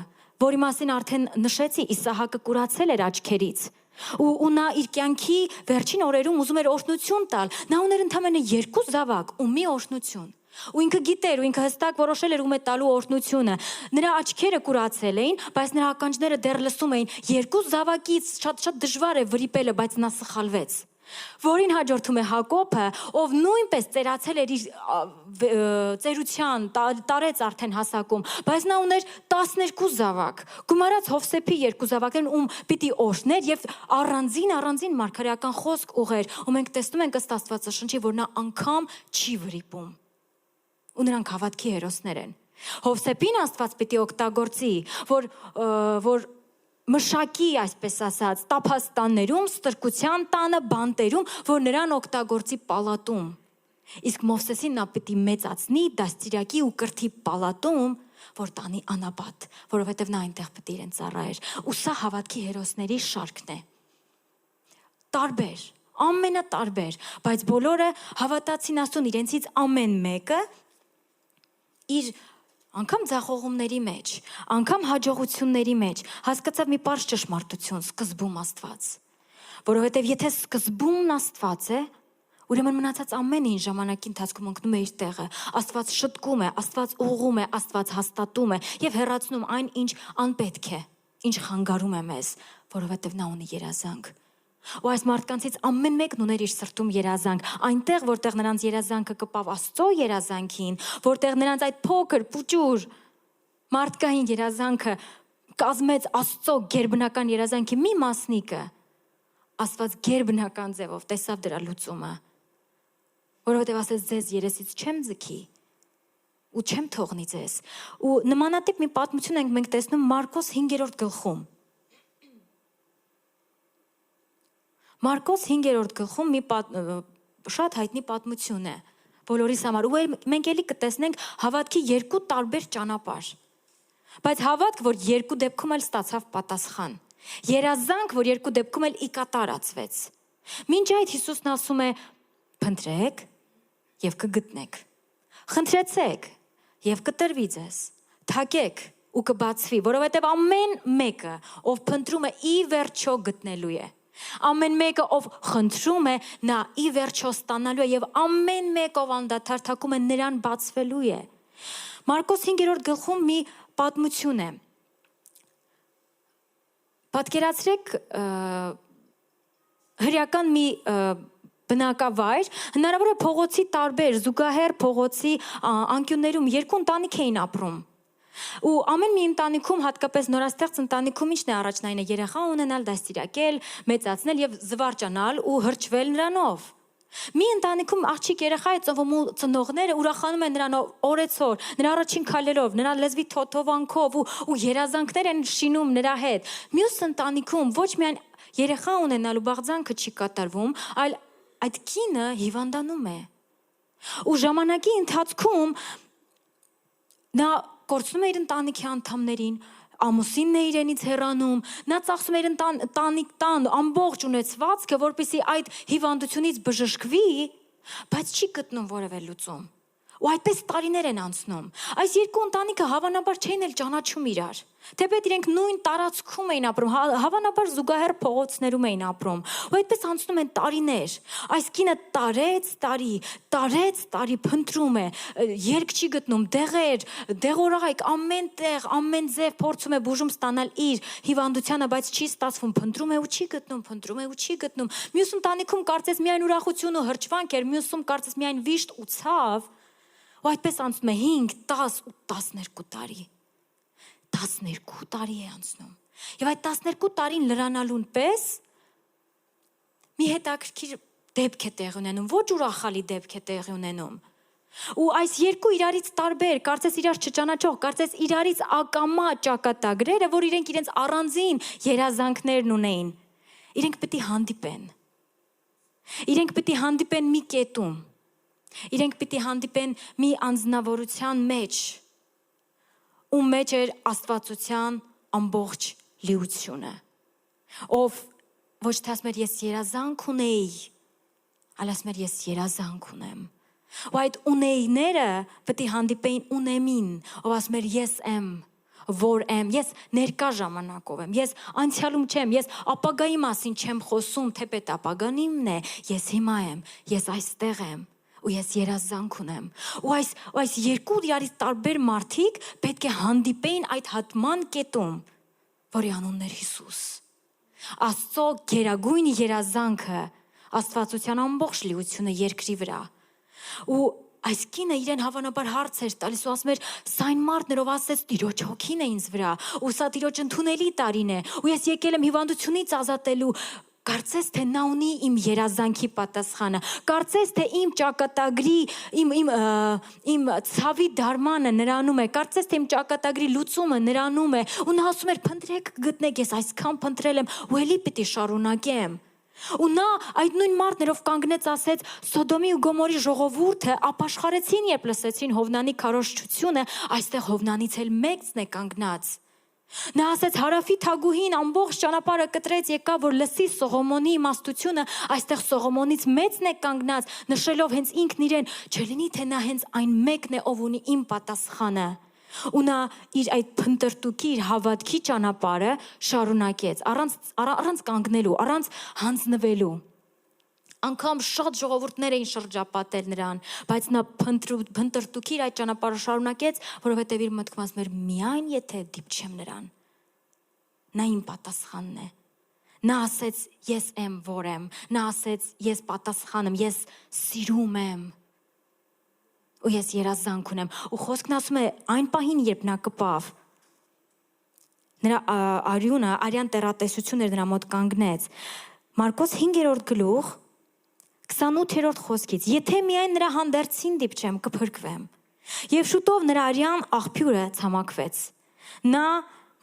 որի մասին արդեն նշեցի, Իսահակը կուրացել էր աչքերից։ Ու նա իր կյանքի վերջին օրերում ուզում էր օրհնություն տալ։ Նա ուներ ընդամենը 2 զավակ ու մի օրհնություն։ Ու ինքը գիտեր ու ինքը հստակ որոշել էր ում է տալու օրհնությունը։ Նրա աչքերը կուրացել էին, բայց նրա ականջները դեռ լսում էին։ 2 զավակից շատ դժվար է վրիպելը, բայց նա սխալվեց։ Որին հաջորդում է Հակոբը, ով նույնպես ծերացել էր իր ծերության, տարեց արդեն հասակում, բայց նա ուներ 12 զավակ, գումարած Հովսեփի 2 զավակներն, ում պիտի օրհներ եւ առանձին մարգարեական խոսք ուղեր, ու մենք տեսնում ենք ըստ Աստվածաշնչի, որ նա անգամ չի վրիպում։ Ու նրանք հավատքի հերոսներ են։ Հովսեփին Աստված պիտի օգտագործի, որ մշակի, այսպես ասած, տափաստաններում, ստրկության տանը, բանտերում, որ նրան օգտագործի պալատում։ Իսկ Մովսեսին նա պիտի մեծացնի դաստիարակի ու կրթի պալատում, որ տանի անապատ, որովհետև նա այնտեղ պիտի իրեն ծառայեր։ Ու սա հավատքի հերոսների շարքն է։ Տարբեր, ամենատարբեր, բայց բոլորը հավատացին Աստծուն, իրենցից ամեն մեկը իր անգամ ձախողումների մեջ, անգամ հաջողությունների մեջ հասկացավ մի պարզ ճշմարտություն, սկզբում Աստված։ Որովհետև եթե սկզբումն Աստված է, ուրեմն մնացած ամեն ինչ ժամանակի ընթացքում ընկնում է իր տեղը։ Աստված շտկում է, Աստված ուղղում է, Աստված հաստատում է եւ հեռացնում այն, ինչ անպետք է, ինչ խանգարում է մեզ, որովհետև նա ունի երազանք։ Ու այս մարդկանցից ամեն մեկն ուներ իր սրտում երազանք, այնտեղ, որտեղ նրանց երազանքը կպավ Աստծո երազանքին, որտեղ նրանց այդ փոքր, պուճուր մարդկային երազանքը կազմեց Աստծո գերբնական երազանքի մի մասնիկը, Աստված գերբնական ձևով տեսավ դրա լուծումը, որովհետև ասեց ձեզ երեսից չեմ ձգի ու չեմ թողնի ձեզ։ Ու նմանատիպ մի պատմություն ենք մենք տեսնում Մարկոս 5-րդ գլխում։ Մարկոս 5-րդ գլխում մի շատ հայտնի պատմություն է բոլորիս համար։ Ու մենք էլի կտեսնենք հավատքի երկու տարբեր ճանապարհ։ Բայց հավատք, որ երկու դեպքում էլ ստացավ պատասխան։ Երազանք, որ երկու դեպքում էլ ի կատարածվեց։ Մինչ այդ Հիսուսն ասում է. «Փնտրեք եւ կգտնեք։ Խնդրեցեք եւ կտրվի ձեզ։ Թակեք ու կբացվի, որովհետեւ ամեն մեկը, ով փնտրում է, ի վերջո գտնելու է։ Ամեն մեկը, ով խնդրում է, նա ի վերջո ստանալու է եւ ամեն մեկ, ով անդադար թակում է, նրան բացվելու է»։ Մարկոս 5-րդ գլխում մի պատմություն է։ Պատկերացրեք հրեական մի բնակավայր, հնարավոր է փողոցի տարբեր, զուգահեռ փողոցի անկյուններում երկու ընտանիք էին ապրում։ Ու ամեն մի ընտանիքում, հատկապես նորաստեղծ ընտանիքում ինչն է առաջնայինը երեխա ունենալ, դաստիարակել, մեծացնել եւ զվարճանալ ու հրճվել նրանով։ Մի ընտանիքում աղջիկ երեխա է ծնվում ու ծնողները ուրախանում են նրանով օրեցօր, նրա առաջին քայլերով, նրա լեզվի թոթովանքով ու երազանքներ են շինում նրա հետ։ Մյուս ընտանիքում ոչ միայն երեխա ունենալու բաղձանքը չի կատարվում, այլ այդ կինը հիվանդանում է։ Ու ժամանակի ընթացքում նա կորցնում է իր ընտանիքի անդամներին, ամուսինն է իրենից հեռանում, նա ծախսում է իր տան ամբողջ ունեցվածքը, որպեսզի այդ հիվանդությունից բժշկվի, բայց չի գտնում որևէ լուծում։ Ու այդպես տարիներ են անցնում։ Այս երկու ընտանիքը հավանաբար չէին էլ ճանաչում իրար։ Թեպետ իրենք նույն տարածքում էին ապրում, հավանաբար զուգահեռ փողոցներում էին ապրում։ Ու այդպես անցնում են տարիներ։ Այս կինը տարեց փնտրում է, երկ չի գտնում, դեղեր, դեղորայք, ամեն տեղ, ամեն ձև փորձում է բուժում ստանալ իր հիվանդությանը, բայց չի ստացվում, փնտրում է ու չի գտնում։ Մյուս ընտանիքում կարծես միայն ուրախություն ու հրճվանք էր, մյուսում կարծես միայն վիշտ ու ցավ։ Ու այդպես անցնում է 5, 10 ու 12 տարի։ 12 տարի է անցնում։ Եվ այդ 12 տարին լրանալուն պես մի հետաքրքիր դեպք է տեղի ունենում, ոչ ուրախալի դեպք է տեղի ունենում։ Ու այս երկու իրարից տարբեր, կարծես իրար չճանաչող, կարծես իրարից ակամա ճակատագրերը, որ իրենք իրենց առանձին երազանքներն ունեին, իրենք պիտի հանդիպեն։ Իրենք պիտի հանդիպեն մի կետում։ Իրենք պիտի հանդիպեն մի անձնավորության մեջ, ու մեջ էր աստվածության ամբողջ լիությունը, ով ոչ թե ասում էր ես երազանք ունեի, այլ ասում էր ես երազանք ունեմ։ Ու այդ ունեիները պիտի հանդիպեին ունեմին, ով ասում էր ես եմ, որ եմ, ես ներկա ժամանակով եմ, ես անցյալում չեմ, ես ապագայի մասին չեմ խոսում, թեպետ ապագան իմն է, ես հիմա եմ, ես այստեղ եմ։ Ու ես երազանք ունեմ։ Ու այս երկու իրարից տարբեր մարդիկ պետք է հանդիպեին այդ հատման կետում, որի անունն էր Հիսուս։ Աստծո գերագույն երազանքը, աստվածության ամբողջ լիությունը երկրի վրա։ Ու այս կինը իրեն հավանաբար հարց էր տալիս ու ասում էր. «Սա այն մարդն էր, ով ասեց Տիրոջ հոգին է ինձ վրա, ու սա Տիրոջ ընդունելի տարին է, ու ես եկել եմ հիվանդությունից ազատելու, Կարծես թե նա ունի իմ երազանքի պատասխանը, կարծես թե իմ ճակատագրի, իմ ցավի դարմանը նրանում է, կարծես թե իմ ճակատագրի լուծումը նրանում է, ու նա ասում էր փնտրեք գտնեք, ես այսքան փնտրել եմ, ու ելի պիտի շարունակեմ։ Ու նա այդ նույն մարդներով կանգնեց ասեց Սոդոմի ու Գոմորի ժողովուրդը ապաշխարեցին, երբ լսեցին Հովնանի քարոզչությունը, այստեղ Հովնանից էլ մեկն է կանգնած։ Նա ասեց հարավի թագուհին ամբողջ ճանապարհը կտրեց եկավ որ լսի Սողոմոնի իմաստությունը, այստեղ Սողոմոնից մեծն է կանգնած, նշելով հենց ինքն իրեն, չլինի թե նա հենց այն մեկն է, ով ունի իմ պատասխանը։ Ու նա իր այդ փնտրտուքի, իր հավատքի ճանապարհը շարունակեց, առանց կանգնելու, առանց հանձնվելու։ Անկամ շատ ժողովուրդներ էին շրջապատել նրան, բայց նա փնտրտուքի իր այդ ճանապարհը շարունակեց, որովհետև իր մտքում ասում էր միայն եթե դիպչեմ նրան, նա իմ պատասխանն է։ Նա ասեց ես եմ որ եմ, նա ասեց ես պատասխան եմ, ես սիրում եմ։ Ու ես երազանք ունեմ, ու խոսքն ասում է այն պահին, երբ նա կպավ, նրա արյունը, արյան տեղատեսություն էր նրա մոտ կանգնեց։ Մարկոս 5-րդ գլուխ 28-րդ խոսքից. Եթե միայն նրա հանդերձին դիպչեմ, կփրկվեմ։ Եվ շուտով նրա արյան աղբյուրը ցամաքվեց։ Նա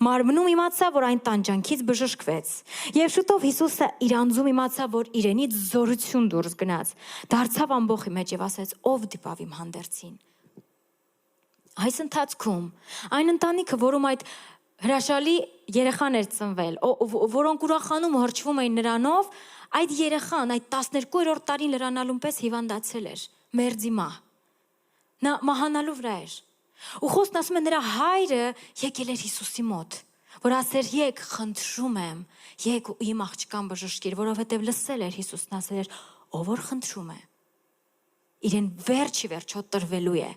մարմնում իմացավ, որ այն տանջանքից բժշկվեց։ Եվ շուտով Հիսուսը իր անձում իմացավ, որ իրենից զորություն դուրս գնաց։ Դարձավ ամբոխի մեջ եւ ասեց. ով դիպավ իմ հանդերձին։ Այս ընթացքում այն ընտանիքը, որում այդ հրաշալի երեխան էր ծնվել, որոնք ուրախանում ու հրճվում էին նրանով, այդ երեխան այդ 12-րդ տարին լրանալուն պես հիվանդացել էր, մերձի մահ։ Նա մահանալու վրա էր։ Ու խոսքն ասում է նրա հայրը եկել էր Հիսուսի մոտ, որ ասեր եկ խնդրում եմ, եկ ու իմ աղջկան բժշկիր, որովհետև լսել էր Հիսուսն ասել էր, ով որ խնդրում է, իրեն վերջի վերջո տրվելու է։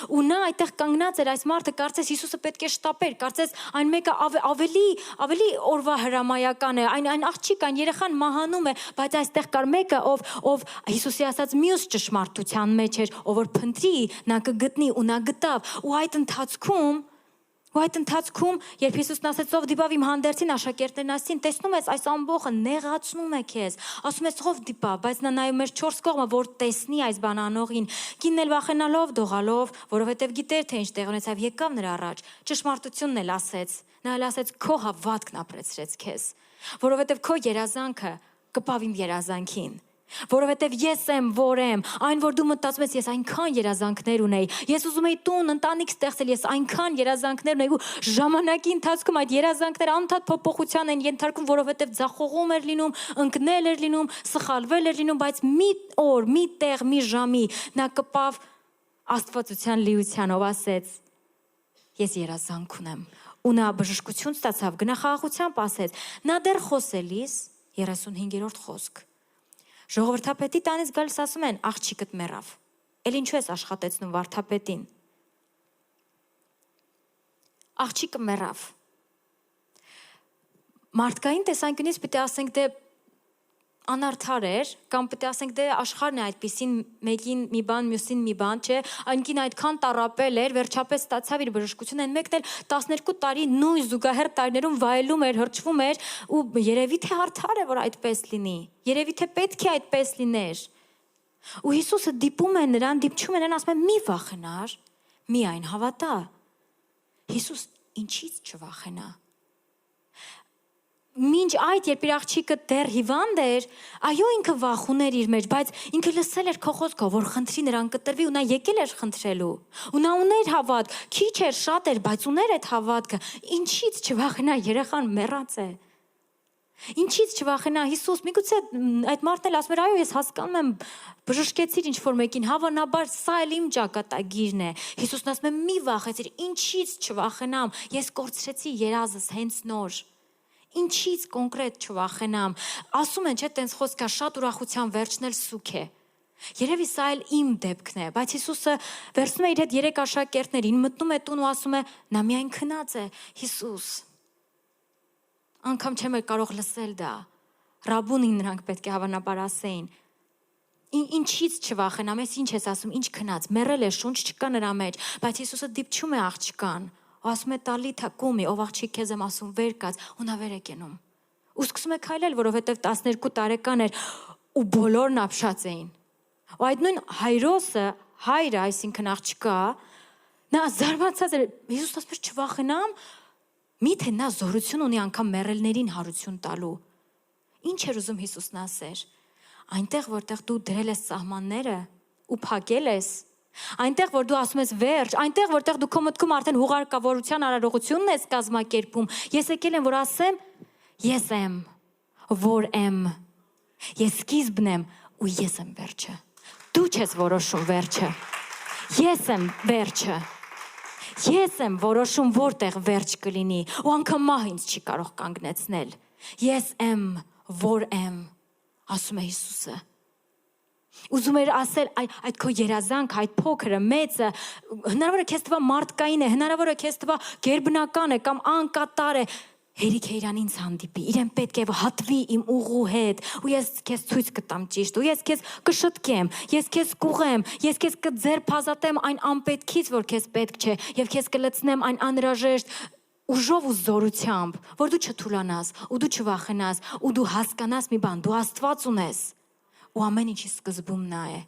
Ու նա այդտեղ կանգնած էր, այս մարդը կարծես Հիսուսը պետք է շտապեր, կարծես այն մեկը ավելի օրվա հրամայական է, այն աղջիկ, այն երեխան մահանում է, բայց այստեղ կար մեկը, ով Հիսուսի ասած մյուս ճշմարտության մեջ էր, ով որ փնտրի, նա կգտնի ու նա գտավ։ Ու այդ ընթացքում, երբ Հիսուսն ասեց, ով դիպավ իմ հանդերձին, աշակերտներն ասին, տեսնում ես, այս ամբողը նեղացնում է քեզ, ասում ես ով դիպավ, բայց նա նայում էր 4 կողմը, որ տեսնի այս բանանողին, կինն էլ վախենալով, դողալով, որովհետև գիտեր թե ինչ տեղ ունեցավ, եկավ նրա առաջ, ճշմարտությունն էլ ասեց, նա էլ ասեց քո հավատքն ապրեցրեց քեզ, որովհետև քո երազանքը կպավ իմ երազանքին։ Որովհետև ես եմ որ եմ, այն որ դու մտածում ես ես այնքան երազանքներ ունեի, ես ուզում էի տուն, ընտանիք ստեղծել, ես այնքան երազանքներ ունեի ու ժամանակի ընթացքում այդ երազանքները անդադ փոփոխության են ենթարկվում, որովհետև ձախողում էր լինում, ընկնել էր լինում, սխալվել էր լինում, բայց մի օր, մի տեղ, մի ժամի նա կպավ աստվածության լիությանով ասեց. ես երազանք ունեմ։ Ու նա բժշկություն ստացավ, գնախաղաղությամբ ասեց, նա դեռ խոսելիս 35-րդ խոսք։ Ժողովրդապետի տանից գալիս ասում են աղջիկդ մեռավ։ Էլ ինչու ես աշխատեցնում վարդապետին։ Աղջիկը մեռավ։ Մարդկային տեսանկյունից պիտի ասենք դե անարդար էր, կամ պիտի ասենք դե աշխարհն է այդպեսին մեկին մի բան, մյուսին մի բան, չէ, այնքին այդքան տառապել էր, վերջապես ստացավ իր բժշկությունը, այն մեկն էլ 12 տարի նույն զուգահեռ տարիներում վայելում էր, հրճվում էր ու երևի թե արդար է, որ այդպես լինի, երևի թե պետք է այդպես լիներ։ Ու Հիսուսը դիպում է նրան, դիպչում է նրան, ասում է մի վախենար, միայն հավատա։ Հիսուս ինչից չվախենա։ Մինչ այդ, երբ իր աղջիկը դեռ հիվանդ էր, այո ինքը վախ ուներ իր մեջ, բայց ինքը լսել էր քո խոսքը, որ խնդրի նրան կտրվի ու նա եկել էր խնդրելու։ Ու նա ուներ հավատք, քիչ էր, շատ էր, բայց ուներ այդ հավատքը։ Ինչից չվախենա, երեխան մեռած է։ Ինչից չվախենա Հիսուս, միգուցե այդ մարդն էլ ասում էր, այո, ես հասկանում եմ, բժշկեցիր ինչ-որ մեկին, հավանաբար սա էլ իմ ճակատագիրն է։ Հիսուսն ասում է, մի վախեցիր, ինչից չվախենամ, ես կորցրեցի երազս հենց նոր։ Ինչից կոնկրետ չվախենամ։ Ասում են, չէ, տենց խոսքա շատ ուրախության վերջն էլ սուք է։ Երևի սա էլ իմ դեպքն է, բայց Հիսուսը վերցնում է իր հետ 3 աշակերտներին, մտնում է տուն ու ասում է, նա միայն քնած է, Հիսուս։ Անգամ չեմ կարող լսել դա։ Ռաբունին նրանք պետք է հավանաբար ասեին։ Ինչից չվախենամ, ես ինչ ես ասում, ինչ քնած, մեռել է, շունչ չկա նրա մեջ, բայց Հիսուսը դիպչում է աղջկան։ Ու ասում է տալիթա կումի, ով աղջիկ քեզ եմ ասում վեր կաց, ու նա վեր է կենում։ Ու սկսում է քայլել, որովհետև 12 տարեկան էր ու բոլորն ապշած էին։ Ու այդ նույն հայրոսը, հայրը, այսինքն աղջկա, նա զարմացած էր, Հիսուս ասում էր չվախենամ, միթե նա զորություն ունի անգամ մեռելներին հարություն տալու։ Ինչ էր ուզում Հիսուսն ասեր։ Այնտեղ, որտեղ դու դրել ես սահմանները ու փակել ես, այնտեղ, որ դու ասում ես վերջ, այնտեղ, որտեղ դու քո մտքում արդեն հուղարկավորության արարողությունն ես կազմակերպում, ես եկել եմ, որ ասեմ, ես եմ, որ եմ, ես սկիզբն եմ ու ես եմ վերջը։ Դու չես որոշում վերջը, ես եմ վերջը, ես եմ որոշում որտեղ վերջ կլինի ու անգամ մահ ինձ չի կարող կանգնեցնել, ես եմ, որ եմ, ասում է Հիսուսը։ Ուզում էր ասել այդ քո երազանք, այդ փոքրը, մեծը, հնարավոր է քեզ թվա մարդկային է, հնարավոր է քեզ թվա գերբնական է կամ անկատար է, հերիք է իրան ինձ հանդիպի, իրեն պետք է հատվի իմ ուղու հետ, ու ես քեզ ցույց կտամ ճիշտ, ու ես քեզ կշտկեմ, ես քեզ կուղեմ, ես քեզ կձերբազատեմ այն անպետքից, որ քեզ պետք չէ, եւ քեզ կլցնեմ այն անհրաժեշտ ուժով ու զորությամբ, որ դու չթուլանաս, ու դու չվախենաս, ու դու հասկանաս մի բան, դու Աստված ունես, ու ամեն ինչի սկզբում նա է,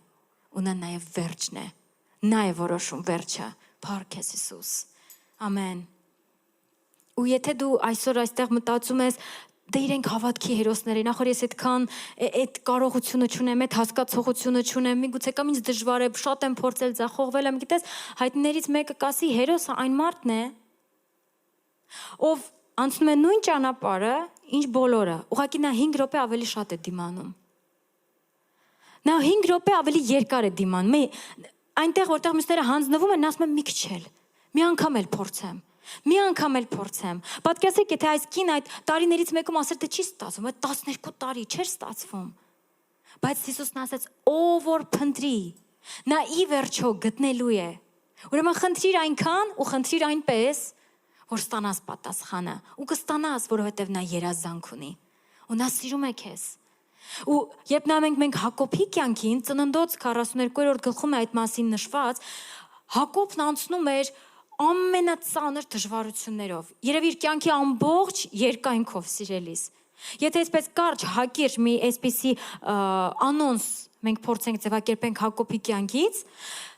ու նա նաև վերջն է, նա է որոշում վերջը, փառք քեզ Հիսուս, ամեն։ Ու եթե դու այսօր այստեղ մտածում ես, դե իրենք հավատքի հերոսներ են, ախոր ես այդքան այդ կարողությունը չունեմ, այդ հասկացողությունը չունեմ, միգուցե կամ ինձ դժվար է, շատ եմ փորձել, ձախողվել եմ, գիտես, հայտնիներից մեկը կասի, հերոսը այն մարդն է, ով անցնում է նույն ճանապարհը, ինչ բոլորը, ուղղակի նա 5 րոպե ավելի շատ է դիմանում։ Նա 5 րոպե ավելի երկար է դիմանում։ Այնտեղ որտեղ մյուսները հանձնվում են, ասում եմ մի քիչ էլ, մի անգամ էլ փորձեմ։ Մի անգամ էլ փորձեմ։ Պատկերացրեք, եթե այս կին այդ տարիներից մեկում ասեր, դե չի ստացվում, այդ 12 տարի չէր ստացվում։ Բայց Հիսուսն ասաց, ով որ փնտրի, նա ի վերջո գտնելու է։ Ուրեմն խնդրիր այնքան ու խնդրիր այնպես, որ ստանաս պատասխանը, ու կստանաս, որովհետև նա երազանք ունի։ Ու նա սիրում է քեզ։ Ու երբ նայում ենք Հակոբի կյանքին, Ծննդոց 42-րդ գլխում է այդ մասին նշված, Հակոբն անցնում էր ամենածանր դժվարություններով։ Երևի իր կյանքի ամբողջ երկայնքով սիրելիս։ Եթե այսպես կարճ հակիրճ մի այսպիսի անոնս մենք փորձենք ձևակերպենք Հակոբի կյանքից,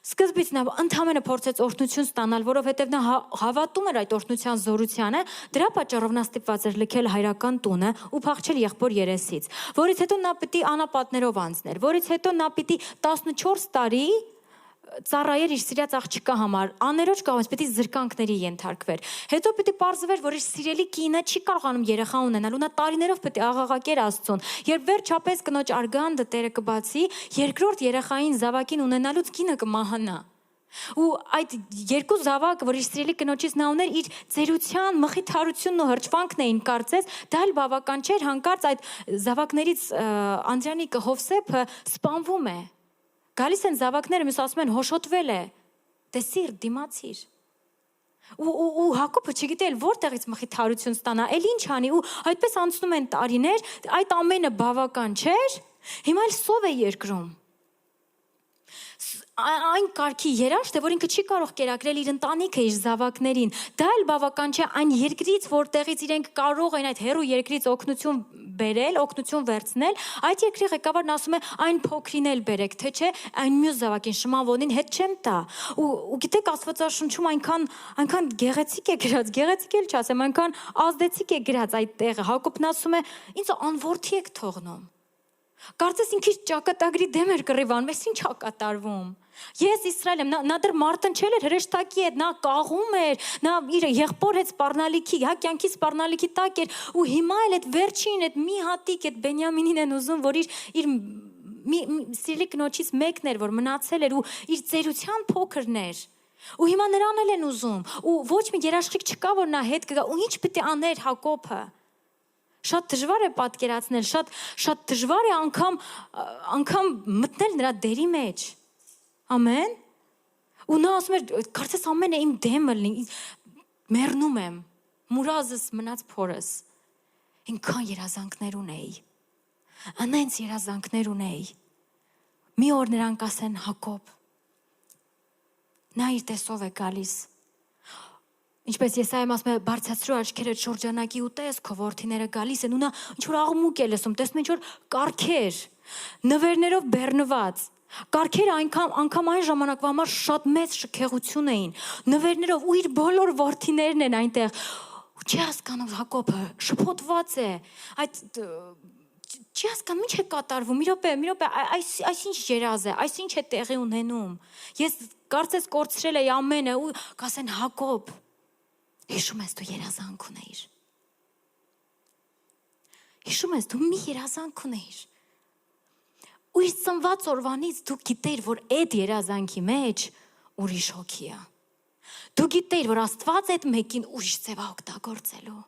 սկզբից նա ընդհանրապես փորձեց օրհնություն ստանալ, որովհետև նա հավատում էր այդ օրհնության զորությանը, դրա պատճառով նա ստիպված էր լքել հայրական տունը ու փախչել եղբոր երեսից, որից հետո նա պիտի անապատներով անցներ, որից հետո նա պիտի 14 տարի ծառայեր իր սիրած աղջկա համար, աներոջ կողմից պիտի զրկանքների ենթարկվեր։ Հետո պիտի պարզվեր, որ իր սիրելի կինը չի կարողանում երեխա ունենալ, ու նա տարիներով պիտի աղաղակեր Աստծուն։ Երբ վերջապես կնոջ արգանդը Տերը կբացի, երկրորդ երեխային զավակին ունենալուց կինը կմահանա։ Ու այդ երկու զավակը, որ իր սիրելի կնոջից նա ուներ, իր ծերության, մխիթարությունն ու հրճվանքն էին կարծես, դա էլ բավական չէր, հանկարծ այդ զավակներից Անդրանիկը Հովսեփը սպանվում է։ Գալիս են զավակները, մյուս ասում են հոշոտվել է, տեսիր, դիմացիր։ Ու Հակոբը չգիտել որտեղից մխիթարություն ստանա, էլ ինչ անի, ու այդպես անցնում են տարիներ, այդ ամենը բավական չէր, հիմա էլ սով է երկրում։ Այն կարգի երաշտ է, որ ինքը չի կարող կերակրել իր ընտանիքը, իր զավակներին։ Դա էլ բավական չէ այն երկրից, որտեղից իրենք կարող են այդ հերու երկրից օգնություն բերել, օգնություն վերցնել, այդ երկրի ղեկավարն ասում է այն փոքրին էլ բերեք, թե չէ այն մյուս զավակին Շմավոնին հետ չեմ տա։ Ու գիտեք Աստվածաշնչում այնքան գեղեցիկ է գրած, գեղեցիկ էլ չասեմ, այնքան ազդեցիկ է գրած այդ տեղը։ Հակոբն ասում է, ինձ անորդի եք թողնում։ Կարծես ինքից ճակատագրի դեմ էր կռիվան, մեզ ինչ ա կատարվում։ Ես Իսրայել եմ, նա դեռ մարտնչել էր հրեշտակի հետ, նա կաղում էր, նա իր եղբոր հետ սպառնալիքի, կյանքի սպառնալիքի տակ էր, ու հիմա էլ այդ վերջին, այդ մի հատիկ այդ Բենյամինին են ուզում, որ իր սիրելի կնոջից մեկն էր, որ մնացել էր ու իր ծերության փոքրն էր։ Ու հիմա նրան էլ են ուզում, ու ոչ մի երաշխիք չկա, որ նա հետ կգա, ու ինչ պիտի աներ Հակոբը։ Շատ դժվար է պատկերացնել, շատ դժվար է անգամ մտնել նրա դերի մեջ։ Ամեն։ Ու նա ասում էր, կարծես ամենը իմ դեմը լինի, մեռնում եմ, մուրազս մնաց փորս։ Ինքան երազանքներ ունեի։ Անենց երազանքներ ունեի։ Մի օր նրանք ասեն Հակոբ։ Նա իր տեսով է գալիս։ Ինչպես Եսայիան ասում է, բարձրացրու աչքերդ շրջանակի ու տես քո որդիները գալիս են ու նա ինչ որ աղմուկ է լսում, տեսնում ինչ որ կառքեր, նվերներով բեռնված, կառքերը անգամ այն ժամանակվա համար շատ մեծ շքեղություն էին, նվերներով ու իր բոլոր որդիներն են այնտեղ։ Չի հասկանում Հակոբը, շփոթված է, այդ չի հասկանում ինչ է կատարվում, մի րոպե, այս ինչ երազ է, այս ինչ է տեղի ունենում։ Ես կարծես կորցրել էի ամենը ու կասեն Հակոբ, հիշում ես դու երազանք ունեիր։ Հիշում ես դու մի երազանք ունեիր։ Ու իր ծնված օրվանից դու գիտեիր, որ այդ երազանքի մեջ ուրիշ հոգի է։ Դու գիտեիր, որ Աստված այդ մեկին ուրիշ ձև է օգտագործելու։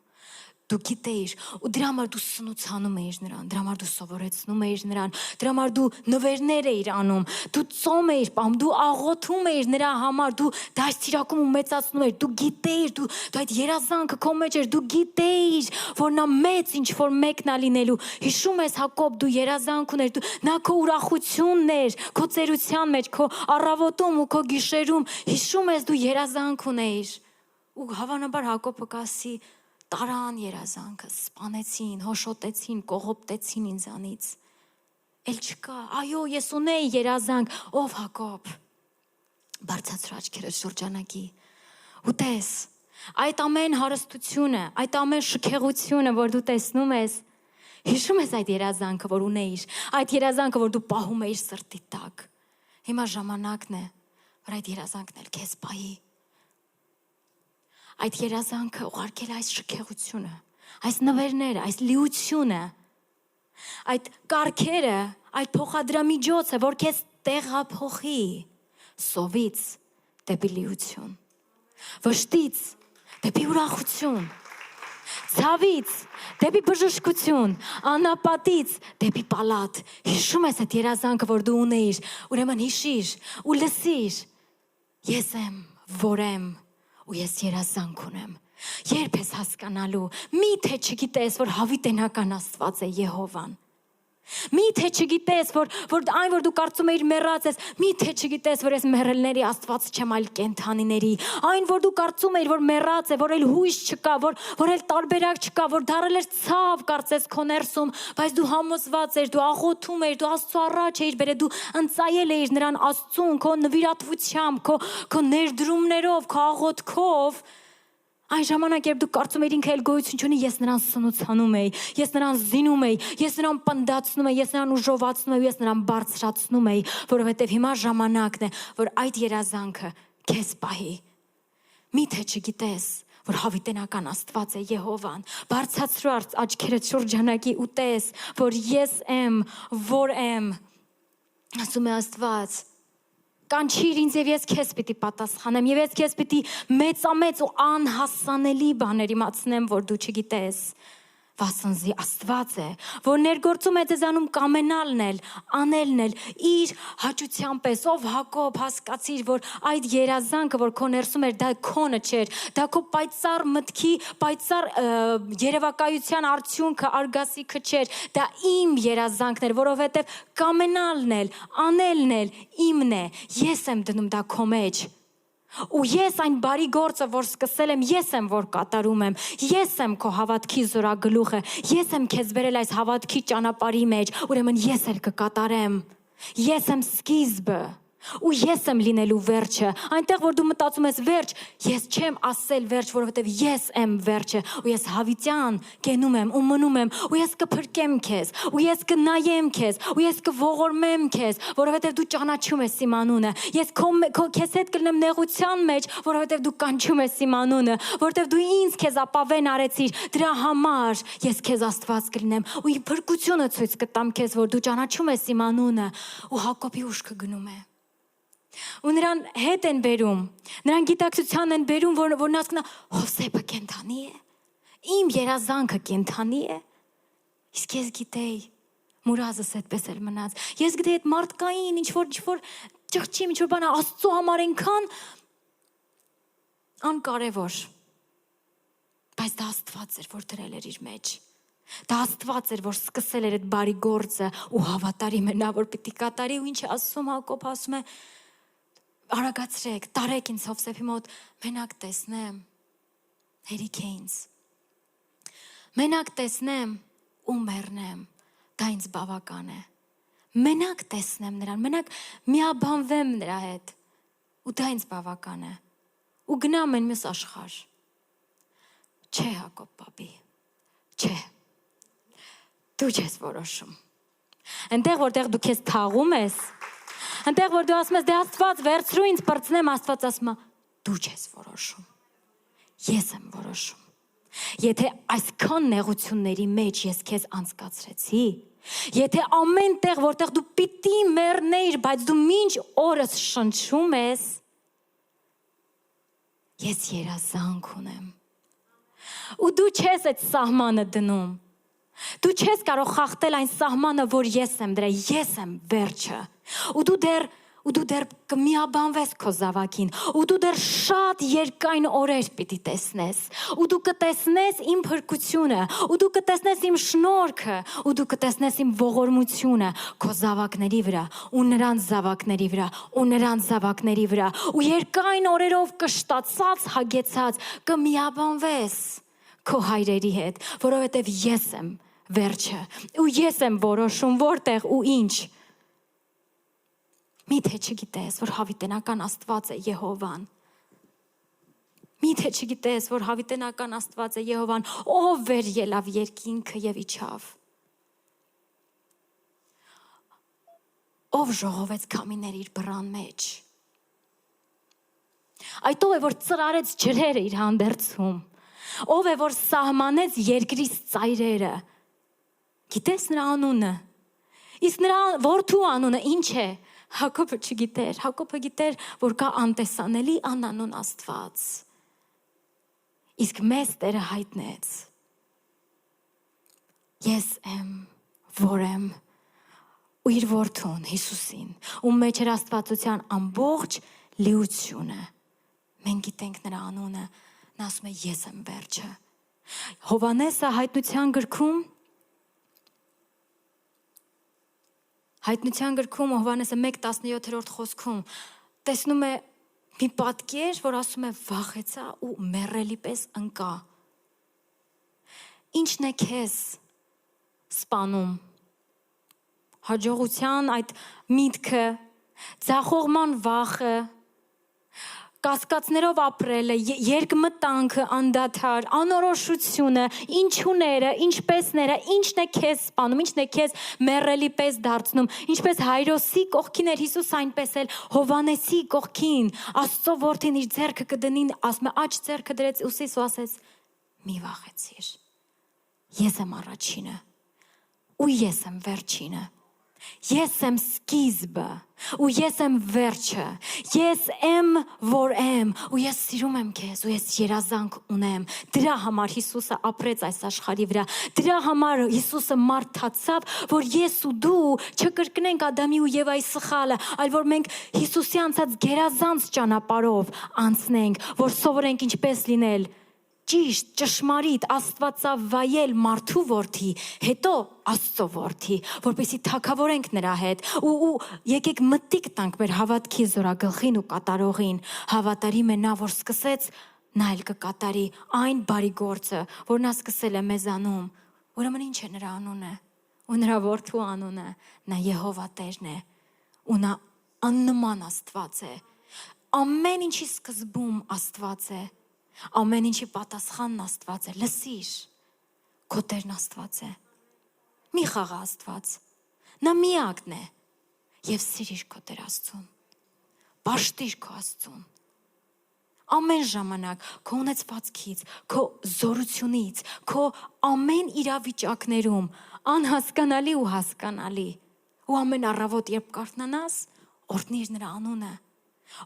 Դու գիտեիր ու դրա համար դու սնուցանում էիր նրան, դրա համար դու սովորեցնում էիր նրան, դրա համար դու նվերներ էիր անում, դու ծոմ էիր պահում, դու աղոթում էիր նրա համար, դու դաստիարակում ու մեծացնում էիր, դու գիտեիր, դու այդ երազանքը քո մեջ էր, դու գիտեիր, որ նա մեծ ինչ որ մեկն է լինելու։ Հիշում ես Հակոբ, դու երազանք ուներ, դու նա քո ուրախությունն էր, քո ծերության մեջ, քո առավոտում ու քո գիշերում, հիշում ես դու երազանք ունեիր։ Ու հավանաբար Հակոբը կասի տարան երազանքը, սպանեցին, հոշոտեցին, կողոպտեցին ինձանից։ Էլ չկա, այո, ես ունեի երազանք, ով Հակոբ։ Բարձրացրու աչքերդ շրջանակի ու տես, այդ ամեն հարստությունը, այդ ամեն շքեղությունը, որ դու տեսնում ես, հիշում ես այդ երազանքը, որ ունեիր, այդ երազանքը, որ դու պահում էիր սրտի տակ։ Հիմա ժամանակն է, որ այդ երազանքն էլ քեզ պահի։ Այդ երազանքը ուղարկել այս շքեղությունը, այս նվերները, այս լիությունը, այդ կառքերը, այդ փոխադրամիջոցը, որ քեզ տեղափոխի սովից դեպի լիություն, վշտից դեպի ուրախություն, ցավից դեպի բժշկություն, անապատից դեպի պալատ։ Հիշում ես այդ երազանքը, որ դու ունեիր, ուրեմն հիշիր ու լսիր։ Ես եմ, որ եմ, ու ես երազանք ունեմ։ Երբ ես հասկանալու, միթե չգիտես, որ հավիտենական Աստված է Եհովան։ Միթե չգիտես, որ այն, որ դու կարծում էիր մեռած ես, միթե չգիտես, որ ես մեռելների Աստված չեմ, այլ կենդանիների։ Այն, որ դու կարծում էիր, որ մեռած է, որ էլ հույս չկա, որ էլ տարբերակ չկա, որ դարել էր ցավ, կարծես քո ներսում, բայց դու համոզված ես, դու աղոթում ես, դու Աստծո առաջ էիր բերել, դու ընծայել էիր նրան Աստծուն, քո նվիրատվությամբ, քո ներդրումներով, քո աղոթքով։ Այն ժամանակ, երբ դու կարծում էիր ինքը էլ գոյություն չունի, ես նրան սնուցանում էի, ես նրան զինում էի, ես նրան պնդացնում էի, ես նրան ուժովացնում էի, ես նրան բարձրացնում էի, որովհետև հիմա ժամանակն է, որ այդ երազանքը քեզ պահի։ Միթե չգիտես, որ հավիտենական Աստված է Եհովան։ Բարձրացրու աչքերդ շրջանակի ու տես, որ ես եմ, որ եմ։ Ասում է Աստված, կանչիր ինձ եւ ես քեզ պիտի պատասխանեմ եւ ես քեզ պիտի մեծամեծ ու անհասանելի բաներ իմացնեմ, որ դու չգիտես։ Վասնզի Աստված է, որ ներգործում է ձեզանում կամենալն էլ, անելն էլ, իր հաճության պես, ով Հակոբ հասկացիր, որ այդ երազանքը, որ քո ներսում էր, դա քոնը չէր, դա քո պայծառ մտքի, պայծառ երևակայության արդյունքը, արգասիքը չէր, դա իմ երազանքն էր, որովհետև կամենալն էլ, անելն էլ իմն է, ես եմ դնում դա քո մեջ։ Ու ես այն բարի գործը, որ սկսել եմ, ես եմ, որ կատարում եմ, ես եմ քո հավատքի զորագլուխը, ես եմ քեզ բերել այս հավատքի ճանապարհի մեջ, ուրեմն ես էլ կկատարեմ, ես եմ սկիզբը, ու ես եմ լինելու վերջը, այնտեղ որ դու մտածում ես վերջ, ես չեմ ասել վերջ, որովհետև ես եմ վերջը, ու ես հավիտյան կենում եմ ու մնում եմ, ու ես կփրկեմ քեզ, ու ես կնայեմ քեզ, ու ես կողորմեմ քեզ, որովհետև դու ճանաչում ես իմ անունը, ես քեզ հետ կլինեմ նեղության մեջ, որովհետև դու կանչում ես իմ անունը, որովհետև դու ինձ քեզ ապավեն արեցիր, դրա համար ես քեզ Աստված կլինեմ, ու իմ փրկությունը ցույց կտամ քեզ, որ դու ճանաչում ես իմ անունը, ու Հակոբի ուշքը գնում է։ Ու նրան հետ են բերում, նրան գիտակցության են բերում, որ նա հասկանա, Հովսեփը կենդանի է, իմ երազանքը կենդանի է, իսկ ես գիտեի, մուրազս այդպես էլ մնաց, ես գիտեի այդ մարդկային, ինչ-որ ճղճիմ, ինչ-որ բան Աստծո համար այնքան անկարևոր, բայց դա Աստված էր, որ դրել էր իր մեջ, դա Աստված էր, որ սկսել էր այդ բարի գործը ու հավատարիմ է նա, որ պիտի կատարի ու ինչ է ասում Հակոբ, ասում է արագացրեք, տարեք ինձ Հովսեփի մոտ, մենակ տեսնեմ, Հերիք է ինձ։ Մենակ տեսնեմ ու մեռնեմ, դա ինձ բավական է։ Մենակ տեսնեմ նրան, մենակ միաբանվեմ նրա հետ, ու դա ինձ բավական է։ Ու գնամ այն մյուս աշխարհ։ Չէ, Հակոբ պապի, չէ։ Դու ես որոշում։ Այնտեղ որտեղ դու քեզ թաղում ես, այնտեղ որ դու ասում ես, դե Աստված վերցրու ինձ պրծնեմ, Աստված ասում է, դու ես որոշում։ Ես եմ որոշում։ Եթե այսքան նեղությունների մեջ ես քեզ անցկացրեցի, եթե ամեն տեղ որտեղ դու պիտի մեռնեիր, բայց դու մինչ օրս շնչում ես, ես երազանք ունեմ։ Ու դու չես այդ սահմանը դնում։ Դու չես կարող խախտել այն սահմանը, որ ես եմ դրա, ես եմ վերջը։ Ու դու դեռ կմիաբանվես քո զավակին, ու դու դեռ շատ երկայն օրեր պիտի տեսնես, ու դու կտեսնես իմ փրկությունը, ու դու կտեսնես իմ շնորհքը, ու դու կտեսնես իմ ողորմությունը քո զավակների վրա, ու նրանց զավակների վրա, ու նրանց զավակների վրա, ու երկայն օրերով կշտացած, հագեցած կմիաբանվես քո հայրերի հետ, որովհետև ես եմ վերջը, ու ես եմ որոշում որտեղ ու ինչ։ Միթե չգիտես, որ հավիտենական Աստված է Եհովան։ Միթե չգիտես, որ հավիտենական Աստված է Եհովան, ով վեր ելավ երկինքը եւ իջավ։ Ով ժողովեց քամիներ իր բռան մեջ։ Այդ ով է, որ ծրարեց ջրերը իր հանդերձում։ Ով է, որ սահմանեց երկրից ծայրերը։ Գիտես նրա անունը։ Իսկ նրա որդու անունը ինչ է։ Հակոբը չգիտեր։ Հակոբը գիտեր, որ կա անտեսանելի անանուն Աստված։ Իսկ մեզ Տերը հայտնեց։ Ես եմ, որ եմ, ու իր որդուն Հիսուսին, ում մեջ էր աստվածության ամբողջ լիությունը։ Մենք գիտենք նրա անունը, նա ասում է ես եմ վերջը։ Հովհաննեսը Հայտնության գրքում Հովհաննեսը 1:17 խոսքում տեսնում է մի պատկեր, որ ասում է վախեցա ու մեռելի պես ընկա։ Ինչն է քեզ սպանում։ Հաջողության այդ միտքը, ձախողման վախը, կասկածներով ապրելը, երկմտանքը անդադար, անորոշությունը, ինչուները, ինչպեսները, ինչն է քեզ սպանում, ինչն է քեզ մեռելի պես դարձնում, ինչպես Հայրոսի կողքին էր Հիսուս, այնպես էլ Հովհաննեսի կողքին, Աստծո որդին իր ձեռքը կդնին, ասում է աջ ձեռքը դրեց ուսիս ու ասեց. մի վախեցիր, ես եմ առաջինը, ու ես եմ վերջինը։ Ես եմ սկիզբը, ու ես եմ վերջը, ես եմ, որ եմ, ու ես սիրում եմ քեզ, ու ես երազանք ունեմ։ Դրա համար Հիսուսը ապրեց այս աշխարհի վրա, դրա համար Հիսուսը մարդացավ, որ ես ու դու չկրկնենք Ադամի ու Եվայի սխալը, այլ որ մենք Հիսուսի անցած գերազանց ճանապարհով անցնենք, որ սովորենք ինչպես լինել ճիշտ, ճշմարիտ, աստվածավայել մարդու որդի, հետո Աստծո որդի, որպեսզի թագավորենք նրա հետ ու եկեք մտիկ տանք մեր հավատքի զորագլխին ու կատարողին։ Հավատարիմ է նա, որ սկսեց, նա էլ կկատարի այն բարի գործը, որ նա սկսել է մեզանում։ Ուրեմն ինչ է նրա անունը, ու նրա որդու անունը, նա Եհովա Տերն է, ու նա աննման Աստված է։ Ամեն ինչի սկզբում Աստված է։ Ամեն ինչի պատասխանն Աստված է, լսիր, քո Տերն Աստված է, մի խաղա Աստված, նա միակն է, և սիրիր քո Տեր Աստծուն, պաշտիր քո Աստծուն, ամեն ժամանակ քո ունեցվածքից, քո զորությունից, քո ամեն իրավիճակներում, անհասկանալի ու հասկանալի, ու ամեն առավոտ երբ կարթնանաս, օրհնիր նրա անունը,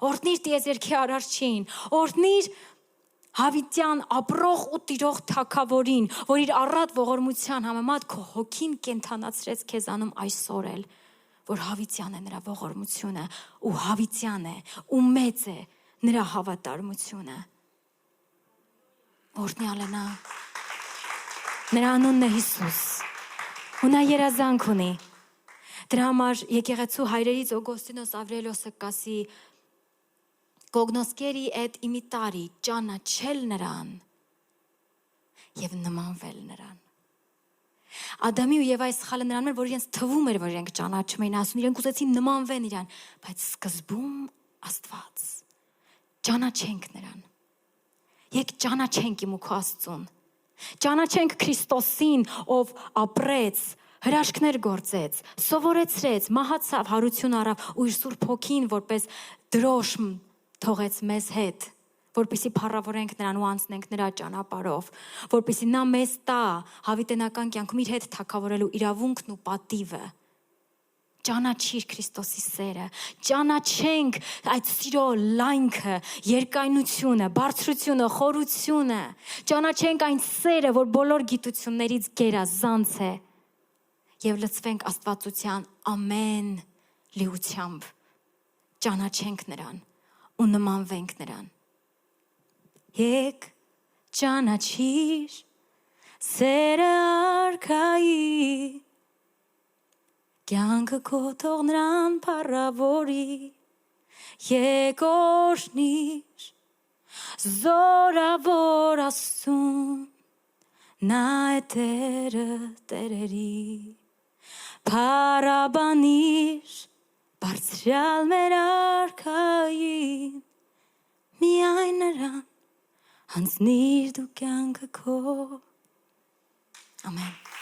օրհնիր տիեզերքի Արարչին, օրհնիր հավիտյան ապրող ու տիրող թագավորին, որ իր առատ ողորմության համեմատ քո հոգին կենթանացրեց քեզանում այսօր էլ, որ հավիտյան է նրա ողորմությունը, ու հավիտյան է, ու մեծ է նրա հավատարմությունը։ Օրհնյալ է նա։ Նրա անունն է Հիսուս, ու նա երազանք ունի։ Դրա համար եկեղեցու հայրերից Օգոստինոս Ավրելիոսը կասի. Կոգնոսկերի էդ իմիտարի ճանաչել նրան, եւ նմանվել նրան։ Ադամի ու Եվայի սխալը նրան էր, որ իրենց թվում էր, որ իրենք ճանաչում էին, ասում իրենք ուզեցին նմանվեն իրան, բայց սկզբում Աստված ճանաչենք նրան։ Եկ ճանաչենք իմ ու քո Աստծուն։ Ճանաչենք Քրիստոսին, ով ապրեց, հրաշքներ գործեց, սովորեցրեց, մահացավ, հարություն առավ ու իր Սուրբ Հոգին որպես դրոշմ թողեց մեզ հետ, որպեսզի փառավորենք նրան ու անցնենք նրա ճանապարհով, որպեսզի նա մեզ տա հավիտենական կյանքում իր հետ թագավորելու իրավունքն ու պատիվը։ Ճանաչիր Քրիստոսի սերը, ճանաչենք այդ սիրո լայնքը, երկայնությունը, բարձրությունը, խորությունը, ճանաչենք այն սերը, որ բոլոր գիտություններից գերազանց է, եւ լցվենք Աստվածության ամեն լիությամբ, ճանաչենք նրան ու նմանվենք նրան։ Եկ ճանաչիր սերը արքայի, կյանքը քո թող նրան փառավորի, եկ օրհնիր զորավոր Աստծուն, նա է Տերը տերերի, փառաբանիր բարձրյալ մեր արքային, միայն նրան հանձնիր դու կյանքը քո։ Ամեն։